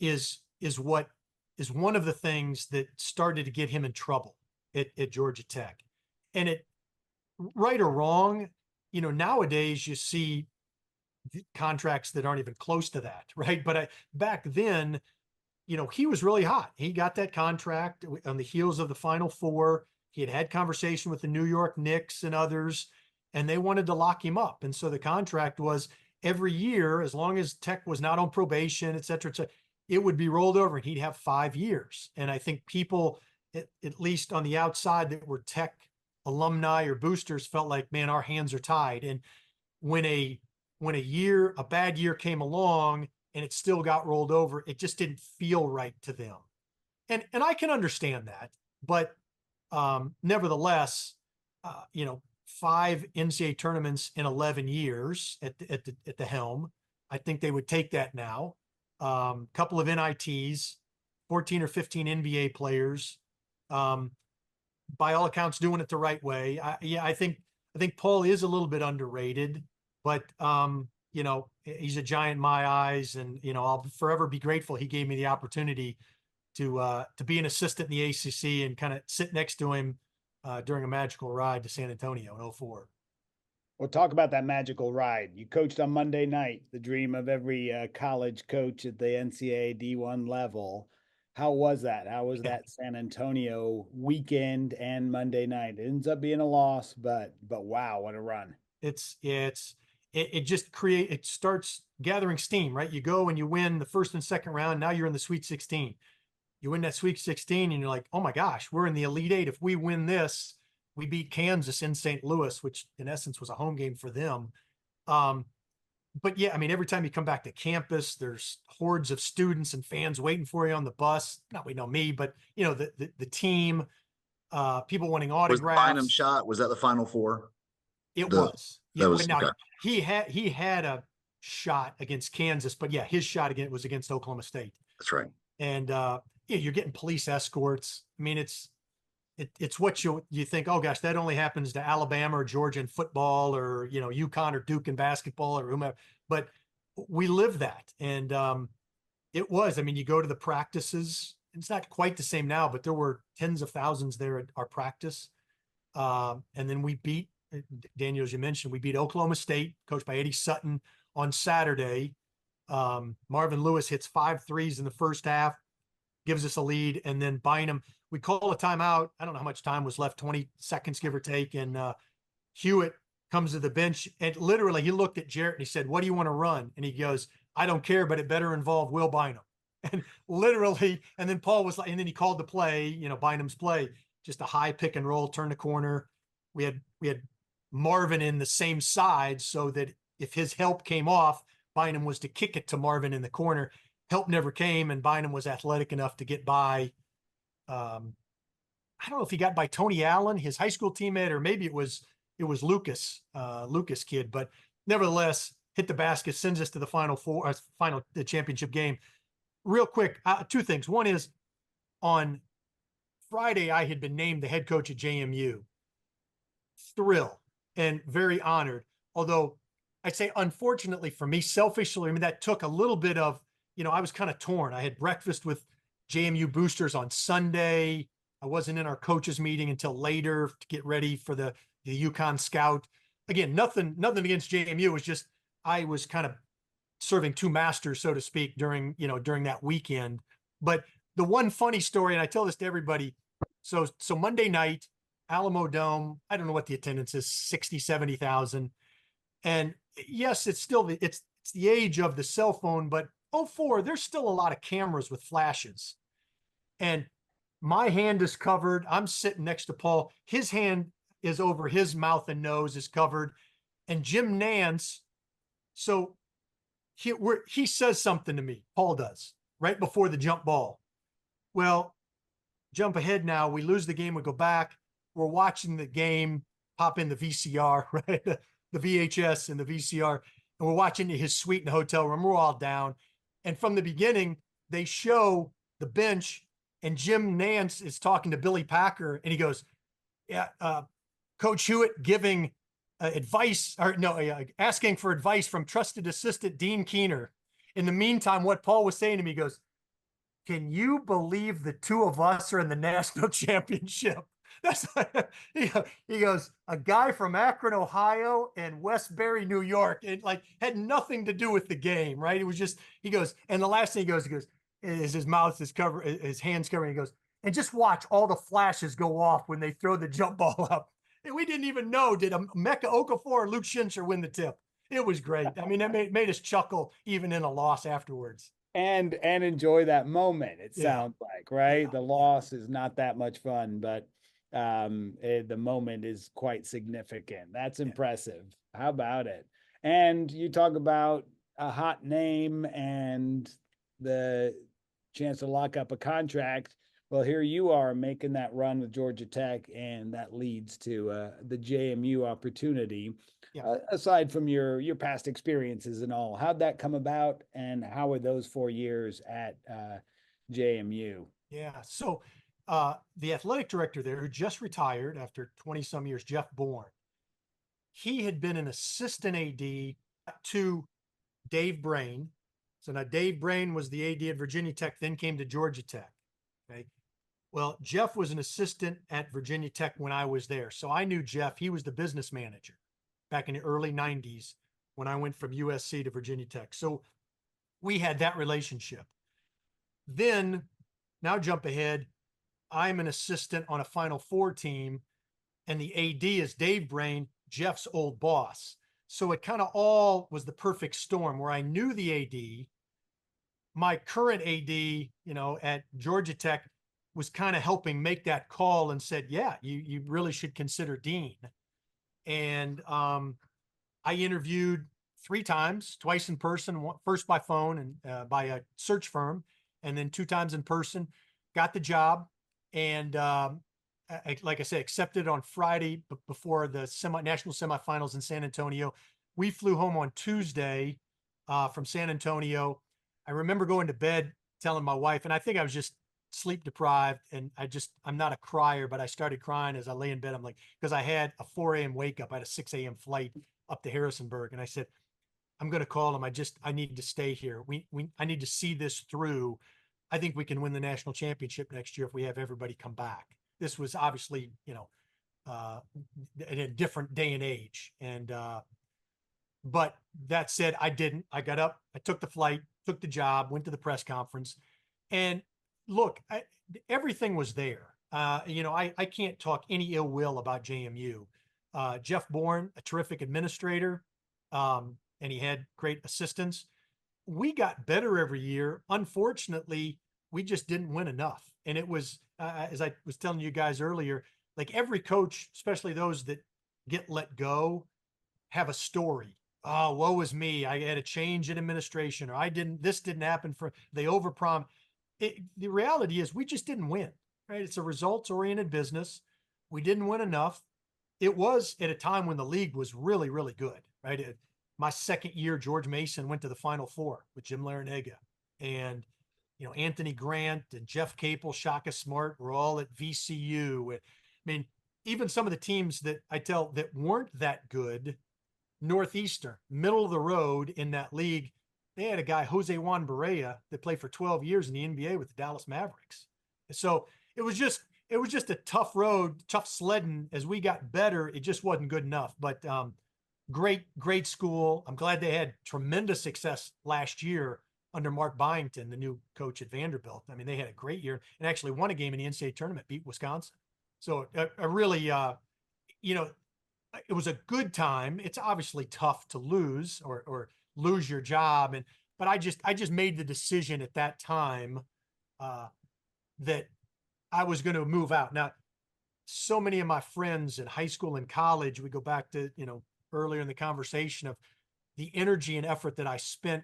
is one of the things that started to get him in trouble at Georgia Tech. And it, right or wrong, nowadays you see contracts that aren't even close to that, right? But back then, he was really hot. He got that contract on the heels of the Final Four. He had conversation with the New York Knicks and others, and they wanted to lock him up. And so the contract was every year, as long as Tech was not on probation, et cetera, it would be rolled over and he'd have 5 years. And I think people, at least on the outside that were Tech alumni or boosters, felt like, man, our hands are tied. And when a bad year came along and it still got rolled over, it just didn't feel right to them. And I can understand that, but nevertheless, 5 NCAA tournaments in 11 years at the helm. I think they would take that now. Couple of NITs, 14 or 15 NBA players. By all accounts, doing it the right way. I think Paul is a little bit underrated, but he's a giant in my eyes, and I'll forever be grateful he gave me the opportunity to be an assistant in the ACC and kind of sit next to him during a magical ride to San Antonio in 2004. We'll talk about that magical ride. You coached on Monday night, the dream of every college coach at the NCAA D1 level. How was that? How was that San Antonio weekend and Monday night? It ends up being a loss, but wow, what a run. It starts gathering steam, right? You go and you win the first and second round. Now you're in the Sweet 16. You win that Sweet 16 and you're like, oh my gosh, we're in the Elite Eight. If we win this, we beat Kansas in St. Louis, which in essence was a home game for them. But yeah, I mean, every time you come back to campus, there's hordes of students and fans waiting for you on the bus. Not waiting on me, but the team, people wanting autographs. Was the Bynum shot? Was that the Final Four? It was. Yeah, was now, okay. He had a shot against Kansas, but yeah, his shot again was against Oklahoma State. That's right. And you're getting police escorts. I mean, it's what you think, oh gosh, that only happens to Alabama or Georgia in football, or UConn or Duke in basketball or whomever. But we live that, and it was. I mean, you go to the practices. It's not quite the same now, but there were tens of thousands there at our practice. And then we beat, Daniel, as you mentioned, we beat Oklahoma State, coached by Eddie Sutton, on Saturday. Marvin Lewis hits 5 threes in the first half, gives us a lead, and then Bynum, we call a timeout. I don't know how much time was left, 20 seconds, give or take. And Hewitt comes to the bench, and literally he looked at Jarrett and he said, "What do you want to run?" And he goes, "I don't care, but it better involve Will Bynum." And literally, and then Paul was like, and then he called the play, Bynum's play, just a high pick and roll, turn the corner. We had Marvin in the same side, so that if his help came off, Bynum was to kick it to Marvin in the corner. Help never came, and Bynum was athletic enough to get by. I don't know if he got by Tony Allen, his high school teammate, or maybe it was Lucas kid, but nevertheless, hit the basket, sends us to the the championship game. Real quick, 2 things. One is, on Friday, I had been named the head coach at JMU. Thrilled and very honored. Although I'd say, unfortunately for me, selfishly, I mean, that took a little bit of, I was kind of torn. I had breakfast with JMU boosters on Sunday. I wasn't in our coaches meeting until later to get ready for the UConn scout. Again, nothing against JMU. It was just, I was kind of serving 2 masters, so to speak, during that weekend. But the one funny story, and I tell this to everybody. So Monday night, Alamo Dome. I don't know what the attendance is, 60, 70,000. And yes, it's still it's the age of the cell phone, but '04, there's still a lot of cameras with flashes. And my hand is covered. I'm sitting next to Paul. His hand is over his mouth and nose is covered. And Jim Nance, so he says something to me, Paul does, right before the jump ball. Well, jump ahead now. We lose the game. We go back. We're watching the game, pop in the VCR, right? The VHS and the VCR. And we're watching his suite in the hotel room. We're all down. And from the beginning, they show the bench, and Jim Nance is talking to Billy Packer, and he goes, yeah, Coach Hewitt giving advice, or no, asking for advice from trusted assistant Dean Keener. In the meantime, what Paul was saying to me, he goes, can you believe the two of us are in the national championship? That's he goes, a guy from Akron, Ohio, and Westbury, New York. It like had nothing to do with the game, right? It was just, he goes, and the last thing he goes, is his mouth is covered, his hands covering. He goes, and just watch all the flashes go off when they throw the jump ball up. And we didn't even know, did Mecca Okafor or Luke Schincher win the tip? It was great. I mean, that made us chuckle even in a loss afterwards. And enjoy that moment, it sounds like, right? Yeah. The loss is not that much fun, but the moment is quite significant. That's impressive. How about it? And you talk about a hot name and the chance to lock up a contract. Well, here you are making that run with Georgia Tech, and that leads to the JMU opportunity. Yeah. Aside from your past experiences and all, how'd that come about, and how were those 4 years at JMU? Yeah. So the athletic director there, who just retired after 20 some years, Jeff Bourne, he had been an assistant AD to Dave Brain. So now Dave Brain was the AD at Virginia Tech, then came to Georgia Tech. Okay. Well, Jeff was an assistant at Virginia Tech when I was there. So I knew Jeff. He was the business manager back in the early 90s when I went from USC to Virginia Tech. So we had that relationship. Then, now jump ahead, I'm an assistant on a Final Four team, and the AD is Dave Brain, Jeff's old boss. So it kind of all was the perfect storm where I knew the AD. My current AD, at Georgia Tech was kind of helping make that call and said, yeah, you really should consider Dean. And I interviewed 3 times, twice in person, first by phone and by a search firm, and then 2 times in person, got the job. And like I said, accepted on Friday before the national semifinals in San Antonio. We flew home on Tuesday from San Antonio. I remember going to bed telling my wife, and I think I was just sleep deprived, and I'm not a crier, but I started crying as I lay in bed. I'm like, because I had a 4 a.m. wake up. I had a 6 a.m. flight up to Harrisonburg. And I said, I'm going to call him. I need to stay here. I need to see this through. I think we can win the national championship next year if we have everybody come back. This was obviously, in a different day and age. And, but that said, I didn't. I got up, I took the flight, took the job, went to the press conference, and look, everything was there. I can't talk any ill will about JMU. Jeff Bourne, a terrific administrator, and he had great assistants. We got better every year. Unfortunately, we just didn't win enough. And it was, as I was telling you guys earlier, like every coach, especially those that get let go, have a story. Oh, woe is me. I had a change in administration, or this didn't happen they overpromised. The reality is we just didn't win, right? It's a results-oriented business. We didn't win enough. It was at a time when the league was really, really good, right? My second year, George Mason went to the Final Four with Jim Larinaga. And, Anthony Grant and Jeff Capel, Shaka Smart were all at VCU. I mean, even some of the teams that that weren't that good, Northeastern, middle of the road in that league, they had a guy, Jose Juan Barea, that played for 12 years in the NBA with the Dallas Mavericks. So it was just a tough road, tough sledding. As we got better, it just wasn't good enough. But great school. I'm glad they had tremendous success last year under Mark Byington, the new coach at Vanderbilt. I mean, they had a great year and actually won a game in the NCAA tournament, beat Wisconsin. So I really, you know, it was a good time. It's obviously tough to lose or lose your job. But I just made the decision at that time, uh, that I was going to move out. Now, so many of my friends in high school and college, we go back to, earlier in the conversation of the energy and effort that I spent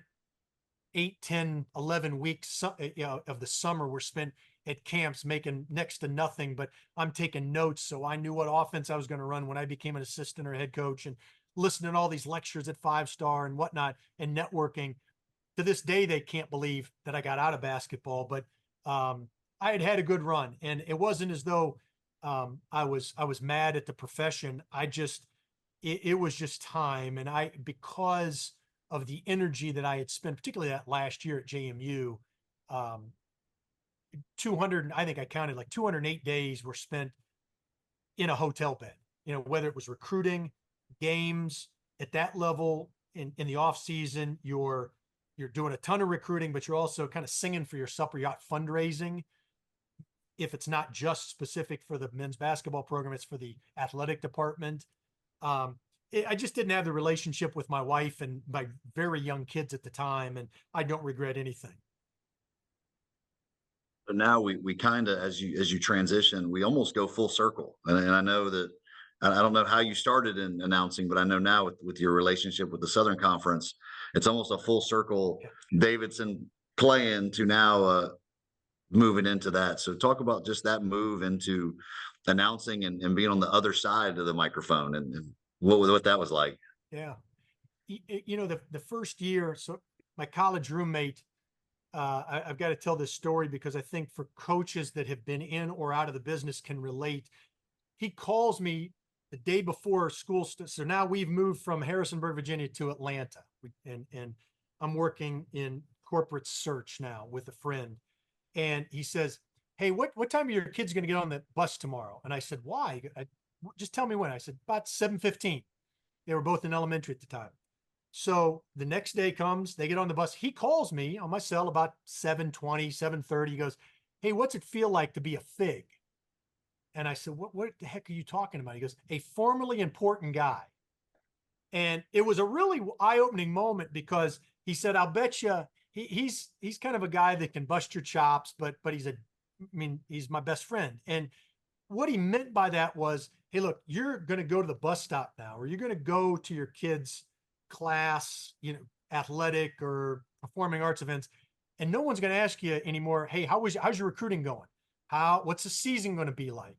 8, 10, 11 weeks, of the summer were spent at camps making next to nothing, but I'm taking notes. So I knew what offense I was going to run when I became an assistant or head coach, and listening to all these lectures at 5 Star and whatnot and networking. To this day, they can't believe that I got out of basketball, but I had a good run, and it wasn't as though I was mad at the profession. It was just time. And because of the energy that I had spent, particularly that last year at JMU, 200, I think I counted like 208 days were spent in a hotel bed, whether it was recruiting, games at that level in the off season, you're doing a ton of recruiting, but you're also kind of singing for your supper yacht fundraising. If it's not just specific for the men's basketball program, it's for the athletic department. I just didn't have the relationship with my wife and my very young kids at the time, and I don't regret anything. But now we kind of, as you transition, we almost go full circle. And I know that, I don't know how you started in announcing, but I know now with your relationship with the Southern Conference, it's almost a full circle. Davidson playing to now moving into that. So talk about just that move into announcing and being on the other side of the microphone, and what that was like. Yeah. The first year, so my college roommate, I've got to tell this story because I think for coaches that have been in or out of the business can relate. He calls me the day before school. So now we've moved from Harrisonburg, Virginia to Atlanta, and I'm working in corporate search now with a friend. And he says, "Hey, what time are your kids going to get on the bus tomorrow?" And I said, "Why?" Just tell me when. I said, "About 7:15. They were both in elementary at the time. So the next day comes, they get on the bus. He calls me on my cell about 7:20, 7:30. He goes, "Hey, what's it feel like to be a Fig?" And I said, what the heck are you talking about? He goes, "A formerly important guy." And it was a really eye-opening moment because he said, "I'll bet you he's kind of a guy that can bust your chops, but he's my best friend." And what he meant by that was, "Hey, look, you're going to go to the bus stop now, or you're going to go to your kids' class, athletic or performing arts events, and no one's going to ask you anymore, 'Hey, how's your recruiting going? What's the season going to be like?'"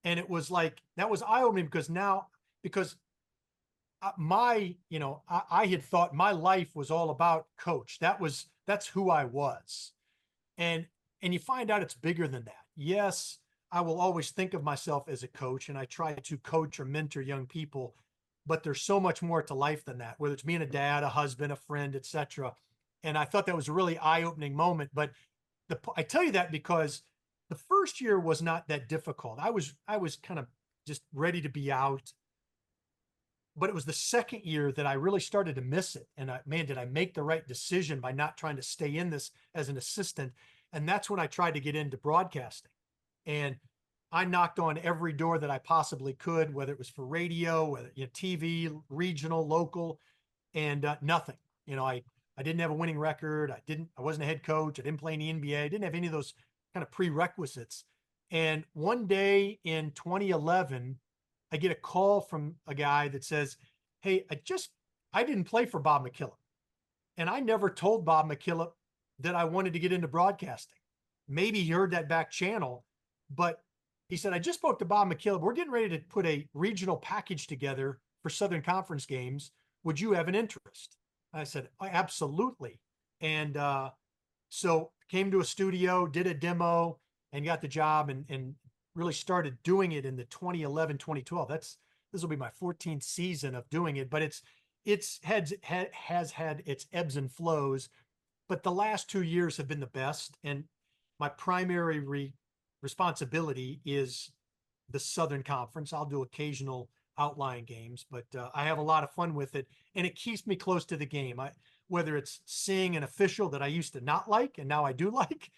And it was like, that was eye-opening because I had thought my life was all about coach. That's who I was. And you find out it's bigger than that. Yes, I will always think of myself as a coach, and I try to coach or mentor young people, but there's so much more to life than that, whether it's being a dad, a husband, a friend, etc. And I thought that was a really eye-opening moment. But I tell you that because the first year was not that difficult. I was kind of just ready to be out. But it was the second year that I really started to miss it. And did I make the right decision by not trying to stay in this as an assistant? And that's when I tried to get into broadcasting. And I knocked on every door that I possibly could, whether it was for radio, whether TV, regional, local, and nothing. I didn't have a winning record. I wasn't a head coach. I didn't play in the NBA. I didn't have any of those kind of prerequisites. And one day in 2011, I get a call from a guy that says, "Hey, I didn't play for Bob McKillop. And I never told Bob McKillop that I wanted to get into broadcasting." Maybe he heard that back channel, but he said, "I just spoke to Bob McKillop. We're getting ready to put a regional package together for Southern Conference games. Would you have an interest?" I said, "Absolutely." And so came to a studio, did a demo, and got the job, and really started doing it in the 2011, 2012. This will be my 14th season of doing it, but has had its ebbs and flows, but the last 2 years have been the best. And my primary responsibility is the Southern Conference. I'll do occasional outlying games, but I have a lot of fun with it, and it keeps me close to the game. Whether it's seeing an official that I used to not like and now I do like,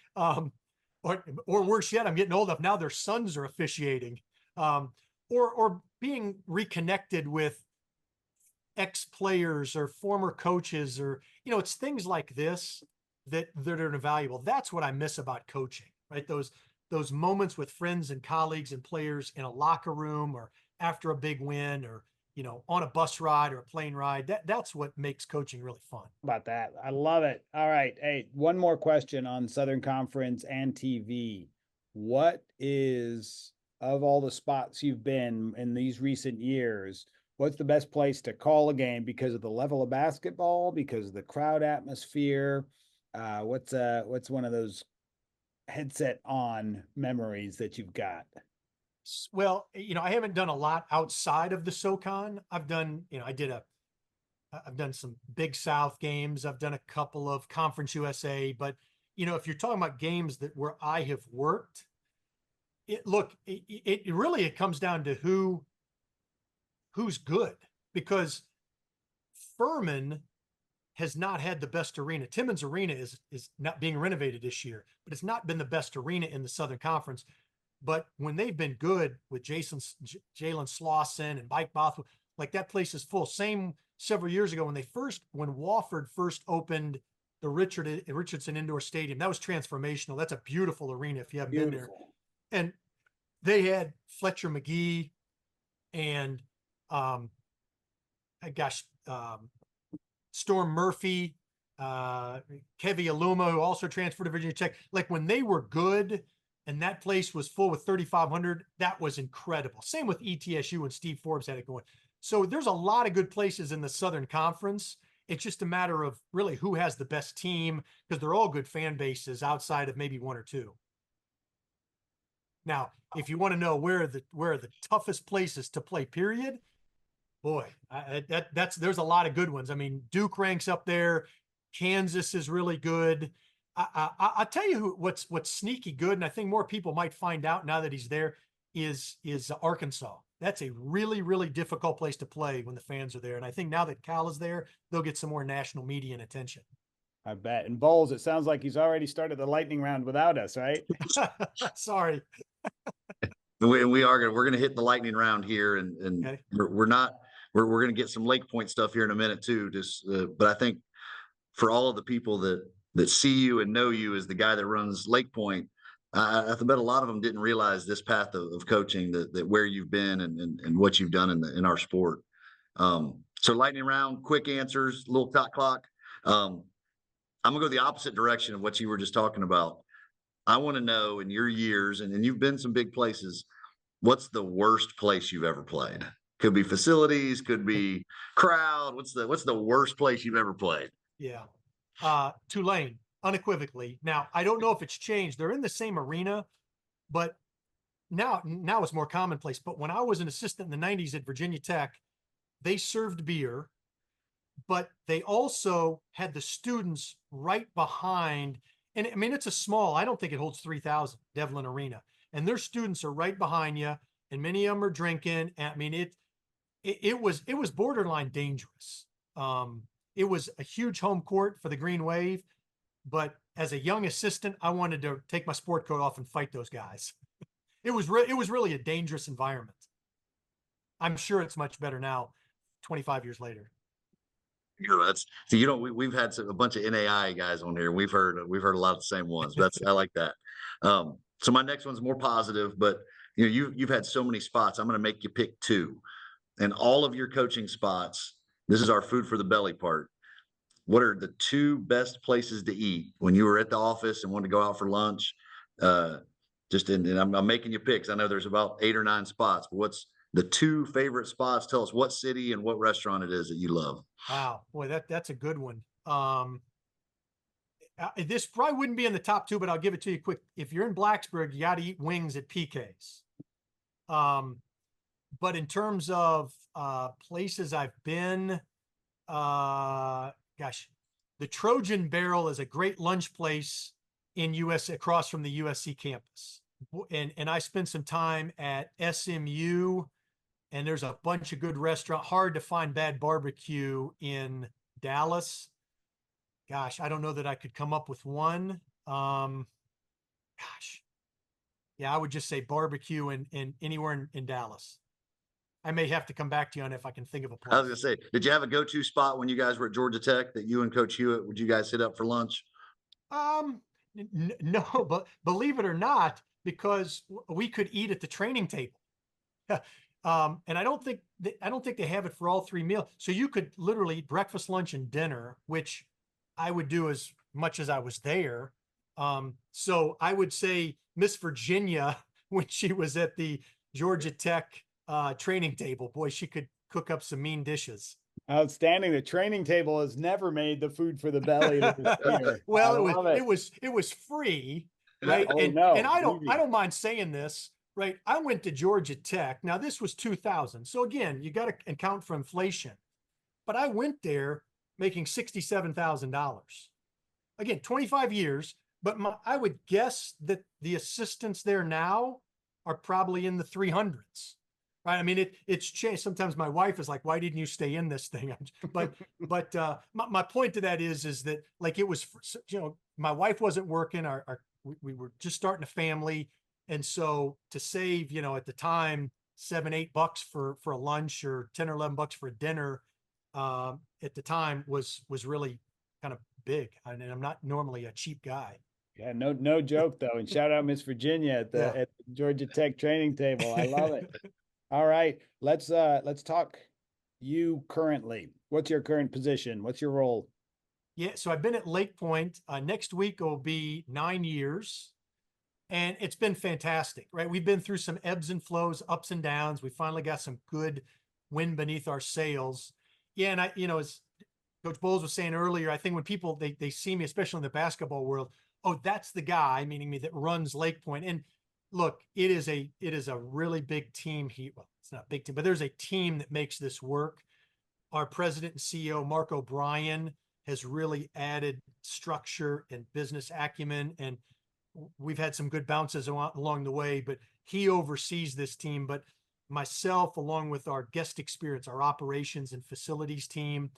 or worse yet, I'm getting old enough now, their sons are officiating. Or being reconnected with ex-players or former coaches, or, it's things like this that are invaluable. That's what I miss about coaching, right? Those moments with friends and colleagues and players in a locker room, or after a big win, or, on a bus ride or a plane ride. That's what makes coaching really fun. About that. I love it. All right. Hey, one more question on Southern Conference and TV. What is, of all the spots you've been in these recent years, what's the best place to call a game because of the level of basketball, because of the crowd atmosphere? What's one of those headset on memories that you've got? Well, I haven't done a lot outside of the SoCon. I've done some Big South games. I've done a couple of Conference USA, but if you're talking about games where I have worked, it really comes down to who's good, because Furman has not had the best arena. Timmons Arena is not being renovated this year, but it's not been the best arena in the Southern Conference. But when they've been good with Jalen Slauson and Mike Bothwell, like, that place is full. Same several years ago when Wofford first opened the Richardson Indoor Stadium. That was transformational. That's a beautiful arena if you haven't been there. And they had Fletcher McGee and Storm Murphy, Kevy Aluma, who also transferred to Virginia Tech. Like, when they were good and that place was full with 3,500, that was incredible. Same with ETSU when Steve Forbes had it going. So there's a lot of good places in the Southern Conference. It's just a matter of really who has the best team, because they're all good fan bases outside of maybe one or two. Now, if you want to know where are the toughest places to play, period, boy, there's a lot of good ones. I mean, Duke ranks up there. Kansas is really good. I'll tell you what's sneaky good, and I think more people might find out now that he's there, is Arkansas. That's a really, really difficult place to play when the fans are there. And I think now that Cal is there, they'll get some more national media and attention. I bet. And Bowles, it sounds like he's already started the lightning round without us, right? Sorry. We're going to hit the lightning round here, and okay. we're going to get some Lake Point stuff here in a minute too. But I think for all of the people that see you and know you as the guy that runs Lake Point, I bet a lot of them didn't realize this path of coaching, that where you've been and what you've done in our sport. So lightning round, quick answers, little shot clock. I'm gonna go the opposite direction of what you were just talking about. I want to know, in your years, and you've been some big places, what's the worst place you've ever played? Could be facilities, could be crowd. What's the worst place you've ever played? Yeah. Tulane, unequivocally. Now, I don't know if it's changed. They're in the same arena, but now it's more commonplace. But when I was an assistant in the 90s at Virginia Tech, they served beer, but they also had the students right behind. And I mean, it's I don't think it holds 3,000, Devlin Arena. And their students are right behind you, and many of them are drinking. And I mean, it was borderline dangerous. It was a huge home court for the Green Wave, but as a young assistant, I wanted to take my sport coat off and fight those guys. It was really a dangerous environment. I'm sure it's much better now, 25 years later. We've had a bunch of NAI guys on here. We've heard a lot of the same ones. I like that. So my next one's more positive, but you've had so many spots. I'm going to make you pick two, and all of your coaching spots. This is our food for the belly part. What are the two best places to eat when you were at the office and wanted to go out for lunch? And I'm making you picks. I know there's about 8 or 9 spots, but what's the two favorite spots? Tell us what city and what restaurant it is that you love. Wow, boy, that's a good one. This probably wouldn't be in the top 2, but I'll give it to you quick. If you're in Blacksburg, you got to eat wings at PK's. But in terms of places I've been, the Trojan Barrel is a great lunch place in across from the USC campus. And I spent some time at SMU, and there's a bunch of good restaurants. Hard to find bad barbecue in Dallas. Gosh, I don't know that I could come up with one. Gosh. Yeah, I would just say barbecue in anywhere in Dallas. I may have to come back to you on if I can think of a I was place. gonna say, did you have a go-to spot when you guys were at Georgia Tech that you and Coach Hewitt, would you guys hit up for lunch? No, but believe it or not, because we could eat at the training table. And I don't think they have it for all three meals. So you could literally eat breakfast, lunch, and dinner, which I would do as much as I was there. So I would say Miss Virginia, when she was at the Georgia Tech training table, boy, she could cook up some mean dishes. Outstanding. The training table has never made the food for the belly list here. I Well, love it. it was free, right? Oh, And no, I easy. don't mind saying this, right? I went to Georgia Tech. Now this was 2000. So again, you got to account for inflation. But I went there making $67,000. Again, 25 years, but I would guess that the assistants there now are probably in the 300s. Right. I mean, it's changed. Sometimes my wife is like, why didn't you stay in this thing? But my point to that is that like it was, my wife wasn't working. We were just starting a family. And so to save, at the time, $7-8 for a lunch or 10 or $11 for a dinner at the time was really kind of big. And I'm not normally a cheap guy. Yeah, no joke though. And shout out Miss Virginia at the Georgia Tech training table. I love it. All right, let's talk you currently. What's your current position? What's your role? Yeah, so I've been at Lake Point. Next week will be 9 years, and it's been fantastic, right? We've been through some ebbs and flows, ups and downs. We finally got some good wind beneath our sails. Yeah, and as Coach Bowles was saying earlier, I think when people they see me, especially in the basketball world, oh, that's the guy, meaning me, that runs Lake Point. And look, it is a really big team here. Well, it's not a big team, but there's a team that makes this work. Our president and CEO, Mark O'Brien, has really added structure and business acumen, and we've had some good bounces along the way, but he oversees this team. But myself, along with our guest experience, our operations and facilities team,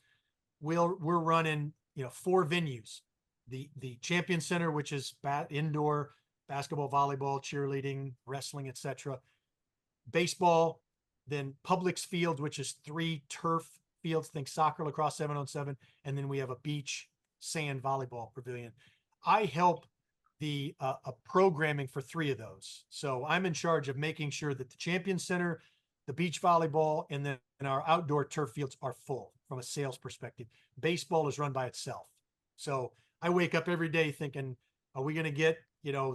we're running 4 venues: the Champion Center, which is indoor basketball, volleyball, cheerleading, wrestling, etc. Baseball, then Publix Field, which is 3 turf fields, think soccer, lacrosse, 7-on-7, and then we have a beach sand volleyball pavilion. I help the programming for 3 of those. So I'm in charge of making sure that the Champion Center, the beach volleyball, and then our outdoor turf fields are full from a sales perspective. Baseball is run by itself. So I wake up every day thinking, are we going to get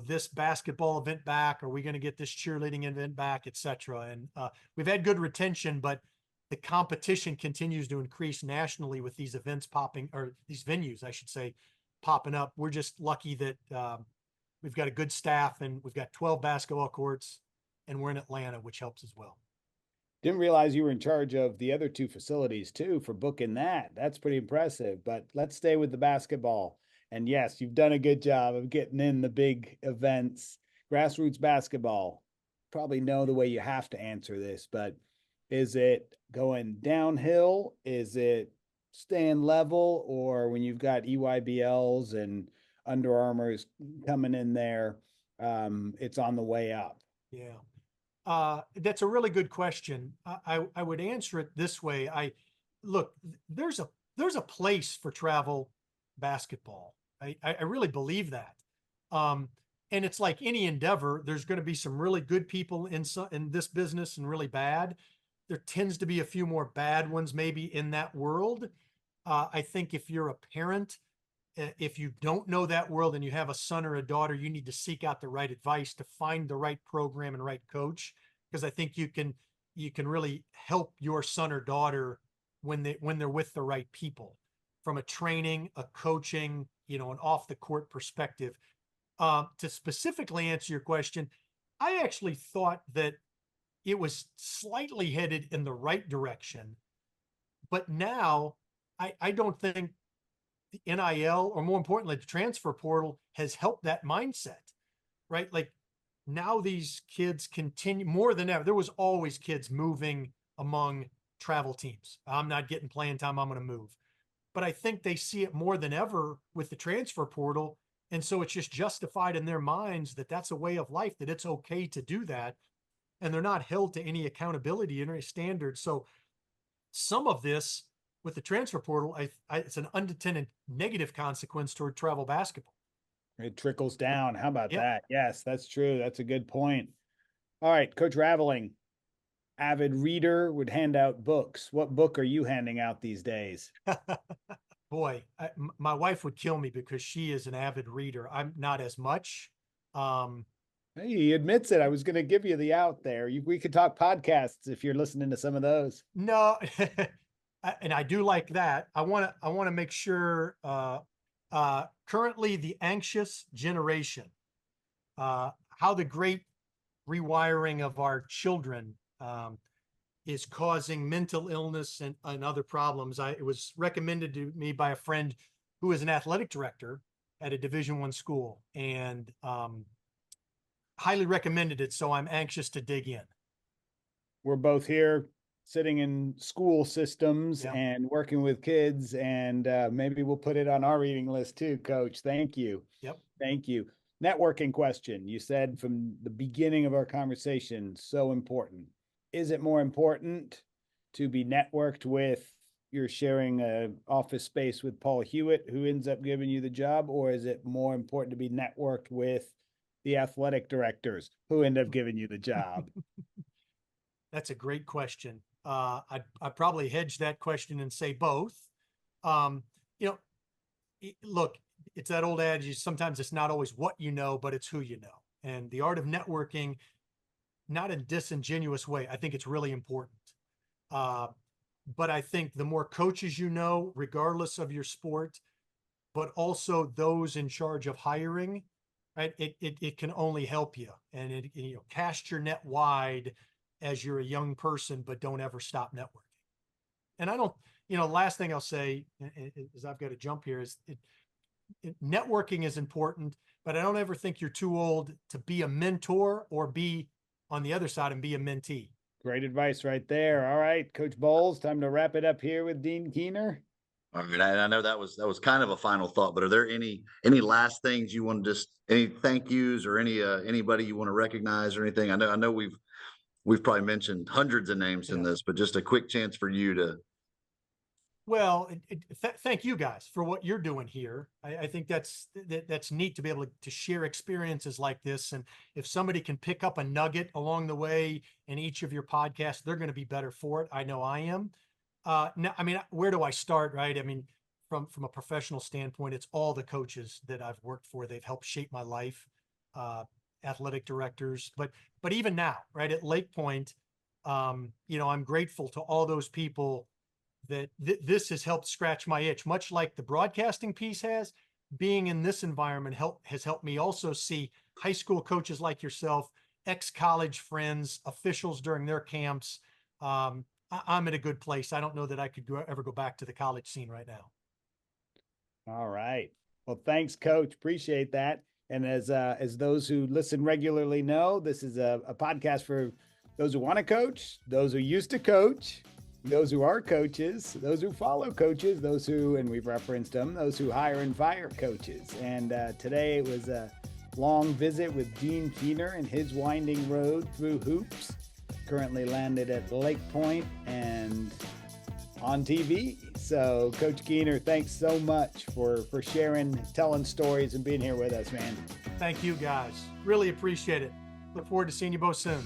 this basketball event back? Are we going to get this cheerleading event back, et cetera? And we've had good retention, but the competition continues to increase nationally with these events popping, or these venues, I should say, popping up. We're just lucky that we've got a good staff, and we've got 12 basketball courts, and we're in Atlanta, which helps as well. Didn't realize you were in charge of the other 2 facilities too for booking that. That's pretty impressive. But let's stay with the basketball. And yes, you've done a good job of getting in the big events. Grassroots basketball, probably know the way you have to answer this, but is it going downhill? Is it staying level? Or when you've got EYBLs and Under Armour's coming in there, it's on the way up? Yeah. That's a really good question. I would answer it this way. Look, there's a place for travel basketball. I really believe that. And it's like any endeavor, there's going to be some really good people in this business and really bad. There tends to be a few more bad ones maybe in that world. I think if you're a parent, if you don't know that world and you have a son or a daughter, you need to seek out the right advice to find the right program and right coach, because I think you can really help your son or daughter when they're with the right people, from a training, a coaching, an off the court perspective. To specifically answer your question, I actually thought that it was slightly headed in the right direction, but now I don't think the NIL, or more importantly, the transfer portal, has helped that mindset, right? Like now these kids continue more than ever. There was always kids moving among travel teams. I'm not getting playing time, I'm going to move. But I think they see it more than ever with the transfer portal. And so it's just justified in their minds that that's a way of life, that it's okay to do that. And they're not held to any accountability or any standards. So some of this with the transfer portal, it's an unintended negative consequence toward travel basketball. It trickles down. How about Yep. that? Yes, that's true. That's a good point. All right, Coach Raveling, avid reader, would hand out books. What book are you handing out these days? Boy, my wife would kill me because she is an avid reader. I'm not as much. Hey, he admits it. I was going to give you the out there. We could talk podcasts if you're listening to some of those. No, and I do like that. I want to make sure. Currently, the anxious generation, how the great rewiring of our children is causing mental illness and other problems. It was recommended to me by a friend who is an athletic director at a Division I school, and highly recommended it. So I'm anxious to dig in. We're both here sitting in school systems Yeah. and working with kids, and maybe we'll put it on our reading list too, Coach. Thank you. Yep. Thank you. Networking question. You said from the beginning of our conversation, so important. Is it more important to be networked with, you're sharing a office space with Paul Hewitt, who ends up giving you the job, or is it more important to be networked with the athletic directors who end up giving you the job? That's a great question. I'd probably hedge that question and say both. Look, it's that old adage, sometimes it's not always what you know, but it's who you know. And the art of networking, not in a disingenuous way, I think it's really important. But I think the more coaches you know, regardless of your sport, but also those in charge of hiring, right? It can only help you. And cast your net wide as you're a young person, but don't ever stop networking. And I don't, last thing I'll say is I've got to jump here is networking is important, but I don't ever think you're too old to be a mentor or be on the other side and be a mentee. Great advice right there. All right, Coach Bowles, time to wrap it up here with Dean Keener. All right, I know that was kind of a final thought, but are there any last things you want to any thank yous or anybody you want to recognize or anything? I know we've probably mentioned hundreds of names in this, but just a quick chance for you to. Well, thank you guys for what you're doing here. I think that's neat to be able to share experiences like this. And if somebody can pick up a nugget along the way in each of your podcasts, they're going to be better for it. I know I am. Now, I mean, where do I start, right? I mean, from a professional standpoint, it's all the coaches that I've worked for. They've helped shape my life, athletic directors, but even now, right, at Lake Point, I'm grateful to all those people that this has helped scratch my itch, much like the broadcasting piece has. Being in this environment has helped me also see high school coaches like yourself, ex-college friends, officials during their camps. I'm in a good place. I don't know that I could ever go back to the college scene right now. All right. Well, thanks, Coach. Appreciate that. And as those who listen regularly know, this is a podcast for those who want to coach, those who used to coach, those who are coaches, those who follow coaches, those who, and we've referenced them, those who hire and fire coaches. And today it was a long visit with Dean Keener and his winding road through hoops. Currently landed at Lake Point and on TV. So Coach Keener, thanks so much for sharing, telling stories and being here with us, man. Thank you guys. Really appreciate it. Look forward to seeing you both soon.